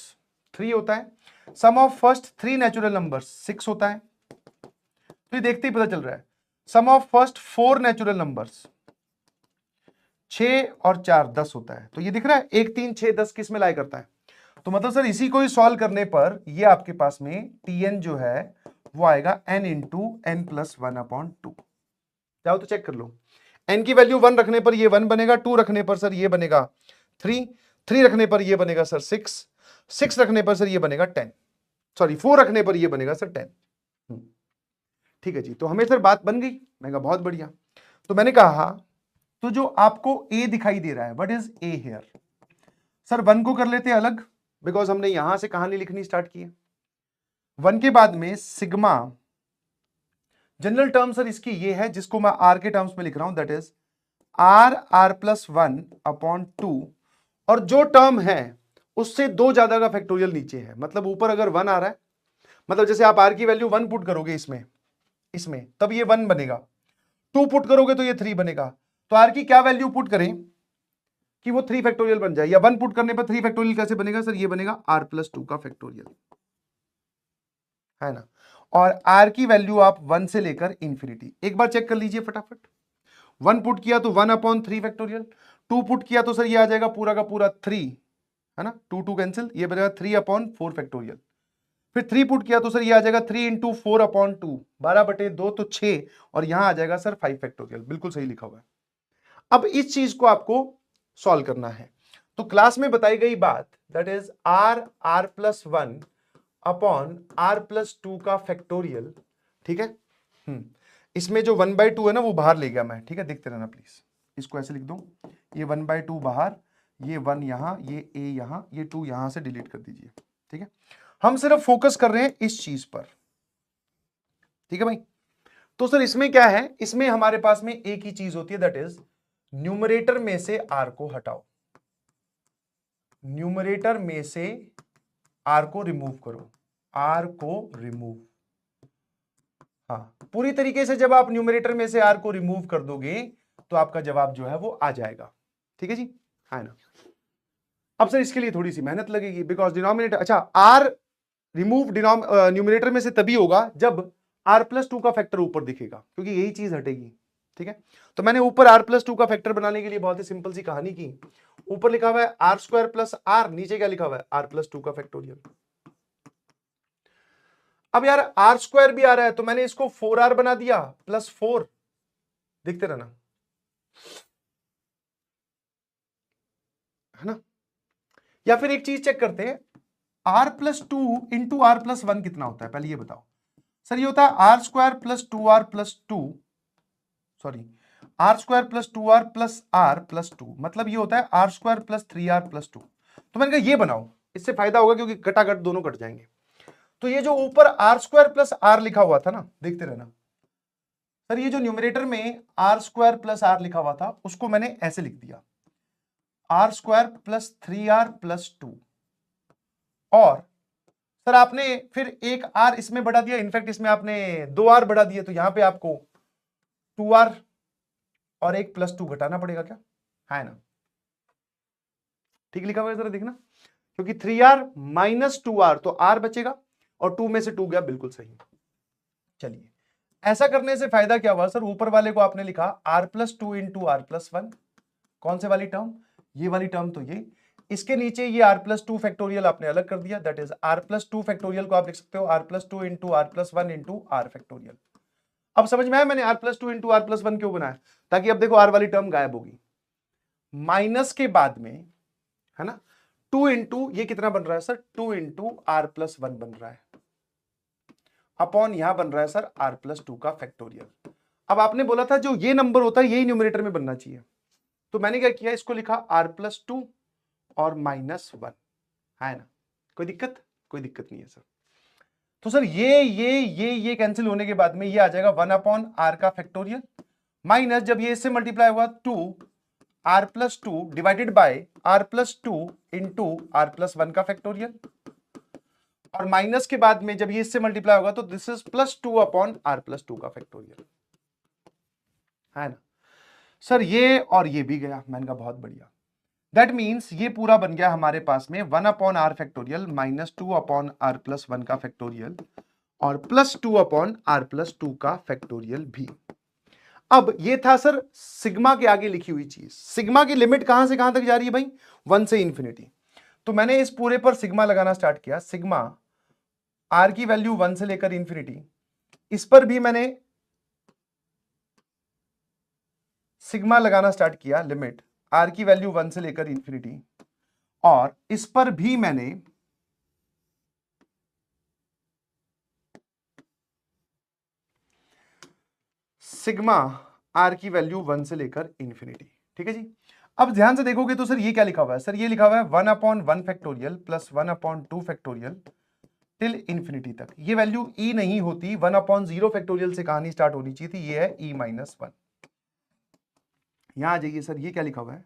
3 होता है, sum of first 3 natural numbers 6 होता है। तो ये देखते ही पता चल रहा है sum of first 4 natural numbers 6 और 4 10 होता है। तो ये दिख रहा है 1 3 6 10 किस में लाई करता है? तो मतलब सर इसी को ही सॉल्व करने पर ये आपके पास में tn जो है वो आएगा n into n plus 1 upon 2। जाओ तो चेक कर लो, n की वैल्यू 1 रखने पर ये 1 बनेगा, 2 रखने पर सर ये बनेगा 3, 3 रखने पर ये बनेगा सर 6, 6 रखने पर सर ये बनेगा 10, सॉरी 4 रखने पर ये बनेगा सर 10। ठीक है जी, तो हमें सर बात बन गई। मैं कहा बहुत बढ़िया। तो मैंने कहा तो जो आपको a दिखाई दे रहा है, what is a here? Sir 1 को कर लेते हैं अलग, बिकॉज हमने यहां से कहानी लिखनी स्टार्ट की है। 1 के बाद में सिग्मा, जनरल टर्म सर इसकी ये है जिसको मैं r के टर्म्स में लिख रहा हूं, that is r plus 1 upon 2, और जो टर्म है उससे 2 ज्यादा का फैक्टोरियल नीचे है। मतलब ऊपर अगर 1 आ रहा है, मतलब जैसे आप r की वैल्यू 1 पुट करोगे इसमें तब ये 1 बनेगा, 2 पुट करोगे तो ये 3 बनेगा। तो r की क्या वैल्यू पुट करें कि वो 3 फैक्टोरियल बन जाए, या 1 पुट करने पर 3 फैक्टोरियल कैसे बनेगा सर? ये बनेगा r प्लस 2 का फैक्टोरियल, है ना। और r की वैल्यू आप 1 से लेकर इंफिनिटी, एक बार चेक कर लीजिए फटाफट। 1 पुट किया तो 1 अपॉन 3 फैक्टोरियल, 2 पुट किया तो सर ये आ जाएगा पूरा का पूरा 3, है ना, 2 2 कैंसिल, ये बनेगा 3/4 फैक्टोरियल। फिर 3 पुट किया तो सर ये आ जाएगा 3 × 4/2, 12/2 तो 6, और यहां आ जाएगा सर 5 फैक्टोरियल। बिल्कुल सही लिखा हुआ है। अब इस चीज को आपको सॉल्व करना है। तो क्लास में बताई गई बात, that is r+1 upon r+2 का फैक्टोरियल, ठीक है। इसमें जो 1/2 है ना वो बाहर ले गया मैं, ठीक है, देखते रहना प्लीज। इसको ऐसे लिख दो, ये 1/2 बाहर, ये 1 यहां, ये a यहां, ये 2 यहां से डिलीट कर दीजिए, ठीक है। हम सिर्फ फोकस कर रहे हैं इस चीज पर, ठीक है भाई। तो सर इसमें क्या है, इसमें हमारे पास में एक ही चीज होती है, दैट इज न्यूमरेटर में से r को हटाओ, न्यूमरेटर में से r को रिमूव करो, r को रिमूव। हाँ, पूरी तरीके से जब आप न्यूमरेटर में से r को रिमूव कर दोगे तो आपका जवाब जो है वो आ जाएगा, ठीक है जी, है ना। अब सर इसके लिए थोड़ी सी मेहनत लगेगी, बिकॉज डिनोमिनेटर, अच्छा r रिमूव न्यूमरेटर में से तभी होगा जब r+2 का फैक्टर ऊपर दिखेगा, क्योंकि यही चीज हटेगी, ठीक है। तो मैंने ऊपर r+2 का फैक्टर बनाने के लिए बहुत ही सिंपल सी कहानी की। ऊपर लिखा हुआ है r² + r, नीचे क्या लिखा हुआ है r+2 का फैक्टोरियल। अब यार r² भी आ रहा है तो मैंने इसको 4r बना दिया +4, देखते रहना, है ना। या फिर एक चीज चेक करते हैं, r+2 × r+1 कितना होता है, पहले ये बताओ। सर ये होता है r² + 2r+2, sorry r² + 2r + r+2, मतलब ये होता है r² + 3r+2। तो मैंने कहा ये बनाओ, इससे फायदा होगा क्योंकि कटाकट दोनों कट जाएंगे। तो ये जो ऊपर r² + r लिखा हुआ था ना, देखते रहना सर, ये जो न्यूमरेटर में r² + r लिखा हुआ था उसको मैंने ऐसे लिख दिया, r² + 3r+2, और सर आपने फिर एक r इसमें बढ़ा दिया, इनफैक्ट इसमें आपने 2r बढ़ा दिए, तो यहां पे आपको 2r और एक +2 घटाना पड़ेगा, क्या है ना, ठीक लिखा हुआ है, जरा देखना, क्योंकि 3r - 2r तो r बचेगा और 2 में से 2 गया, बिल्कुल सही। चलिए, ऐसा करने से फायदा क्या हुआ सर, ऊपर वाले को आपने लिखा r+2 × r+1, कौन से वाली टर्म, ये वाली टर्म, तो ये, इसके नीचे ये r+2 फैक्टोरियल आपने अलग कर दिया, दैट इज r+2 फैक्टोरियल को आप लिख सकते हो r+2 × r+1 × r फैक्टोरियल। अब समझ में आया मैंने r+2 × r+1 क्यों बनाया, ताकि अब देखो r वाली टर्म गायब होगी, माइनस के बाद में, है ना, 2 × ये कितना बन रहा है सर, 2 × r+1 बन रहा है, अपॉन यहां बन रहा है सर r+2 का फैक्टोरियल। अब आपने बोला था जो ये नंबर होता है यही न्यूमरेटर में बनना चाहिए, तो मैंने क्या किया, इसको लिखा r+2 और -1, है ना, कोई दिक्कत, कोई दिक्कत नहीं है सर। तो सर ये कैंसिल होने के बाद में ये आ जाएगा 1/r का फैक्टोरियल, माइनस जब ये इससे मल्टीप्लाई हुआ 2r+2 divided by r+2 × r+1 का फैक्टोरियल, और माइनस के बाद में जब ये इससे मल्टीप्लाई होगा तो दिस इज +2/r+2 का फैक्टोरियल, है ना। सर ये और ये भी गया, मैंने कहा बहुत बढ़िया, दैट मीन्स ये पूरा बन गया हमारे पास में 1/r फैक्टोरियल -2/r+1 का फैक्टोरियल और +2/r+2 का फैक्टोरियल भी। अब ये था सर सिग्मा के आगे लिखी हुई चीज, सिग्मा की लिमिट कहां से कहां तक जा रही है भाई, 1 से इंफिनिटी। तो मैंने इस पूरे पर सिग्मा लगाना स्टार्ट किया, सिग्मा r की वैल्यू 1 से लेकर इंफिनिटी, इस पर भी मैंने सिग्मा लगाना स्टार्ट किया, लिमिट r की वैल्यू 1 से लेकर इंफिनिटी, और इस पर भी मैंने सिग्मा r की वैल्यू 1 से लेकर इंफिनिटी, ठीक है जी। अब ध्यान से देखोगे तो सर ये क्या लिखा हुआ है, सर ये लिखा हुआ है 1/1 factorial plus 1/2 factorial till infinity तक। ये वैल्यू e नहीं होती, 1/0 फैक्टोरियल से कहानी स्टार्ट होनी चाहिए थी, ये है e-1। यहां आ जाइए सर, ये क्या लिखा हुआ है,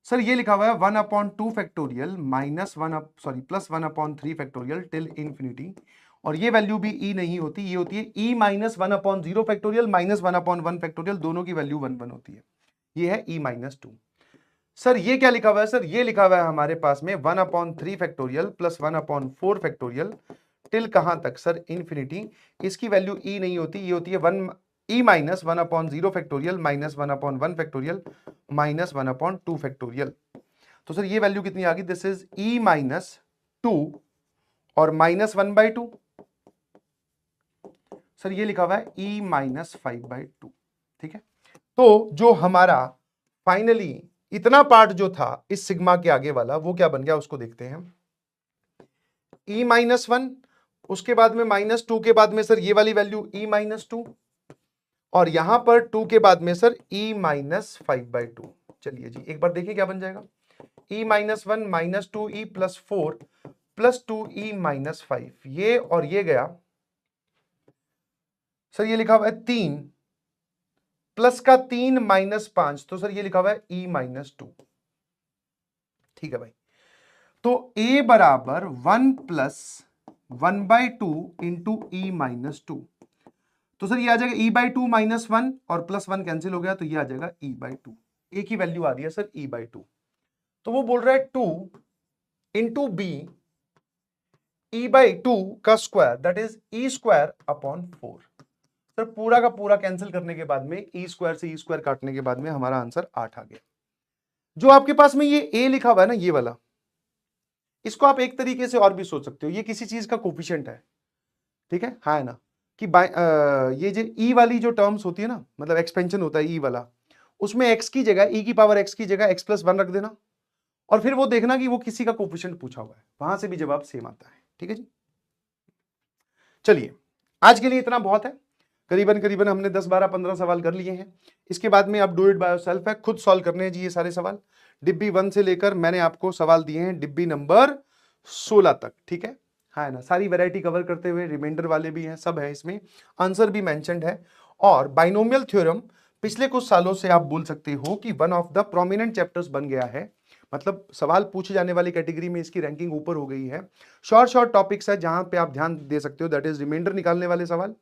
सर ये लिखा हुआ है 1/2 factorial plus 1/3 factorial till infinity, और ये वैल्यू भी e नहीं होती, ये होती है e-1/0 फैक्टोरियल -1/1 फैक्टोरियल, दोनों की वैल्यू 1 1 होती है, ये है e-2। सर ये क्या लिखा हुआ है, सर ये लिखा हुआ है हमारे पास में 1/3 फैक्टोरियल प्लस 1/4 फैक्टोरियल टिल कहां तक सर, इंफिनिटी। इसकी वैल्यू e नहीं होती, ये होती है e-1/0 फैक्टोरियल -1/1 फैक्टोरियल -1/2 फैक्टोरियल। तो सर ये वैल्यू कितनी आ गई, दिस इज e माइनस 2 और माइनस 1/2। सर ये लिखा हुआ है e माइनस 5/2। ठीक है, तो जो हमारा फाइनली इतना पार्ट जो था इस सिग्मा के आगे वाला वो क्या बन गया उसको देखते हैं। e माइनस 1, उसके बाद में माइनस 2 के बाद में सर ये वाली वैल्यू e माइनस 2 और यहां पर 2 के बाद में सर e माइनस 5/2। चलिए जी एक बार देखिए क्या बन जाएगा, e minus 1 minus 2e plus 4 plus 2e minus 5, ये और ये गया सर, ये लिखा हुआ है 3 प्लस का 3 माइनस 5, तो सर ये लिखा हुआ है e माइनस 2। ठीक है भाई, तो a बराबर 1 प्लस 1/2 इंटू e माइनस 2, तो सर ये आ जाएगा e/2 माइनस 1 और प्लस 1 कैंसिल हो गया तो ये आ जाएगा e/2। एक ही वैल्यू आ रही है सर e/2। तो वो बोल रहा है 2 इंटू b e/2 का square that is e square upon 4। Sir पूरा का पूरा कैंसिल करने के बाद में e स्क्वायर से e स्क्वायर काटने के बाद में हमारा आंसर 8 आ गया। जो आपके पास में ये a लिखा हुआ है ना, ये वाला, इसको आप एक तरीके से और भी सोच सकते हो, ये किसी चीज का कोफिशिएंट है। ठीक है, हाँ है ना, कि ये जो e वाली जो टर्म्स होती है ना, मतलब एक्सपेंशन होता है e वाला, उसमें x की जगह e की पावर x की जगह x प्लस 1 रख देना और फिर वो देखना कि वो किसी का कोफिशिएंट पूछा हुआ है, वहां से भी जवाब सेम आता है। ठीक है जी, चलिए आज के लिए इतना बहुत है। करीबन करीबन हमने 10 12 15 सवाल कर लिए हैं। इसके बाद में अब डू इट बाय योरसेल्फ है, खुद सॉल्व करने हैं जी ये सारे सवाल। डिब्बी 1 से लेकर मैंने आपको सवाल दिए हैं डिब्बी नंबर 16 तक। ठीक है, हाँ ना, सारी वैरायटी कवर करते हुए रिमाइंडर वाले भी हैं, सब है इसमें, आंसर भी मेंशन्ड है। और बाइनोमियल थ्योरम पिछले कुछ सालों से आप बोल सकते हो कि one of the prominent chapters बन गया है, मतलब सवाल पूछे जाने वाली कैटेगरी में इसकी रैंकिंग ऊपर हो गई है। शॉर्ट टॉपिक्स है जहां पे आप ध्यान दे सकते हो, दैट इज रिमाइंडर निकालने वाले सवाल,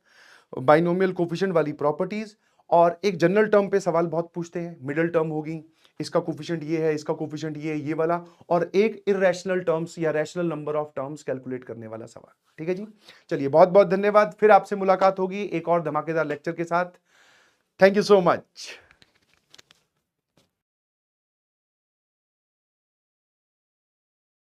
बाइनोमियल कोफिशिएंट वाली प्रॉपर्टीज, और एक जनरल टर्म पे सवाल बहुत पूछते हैं, मिडिल टर्म होगी, इसका कोफिशिएंट ये है, इसका कोफिशिएंट ये वाला, और एक इररेशनल टर्म्स या rational number of terms calculate करने वाला सवाल। ठीक है जी, चलिए बहुत बहुत धन्यवाद, फिर आपसे मुलाकात होगी एक और धमाकेदार लेक्चर के साथ। Thank you so much.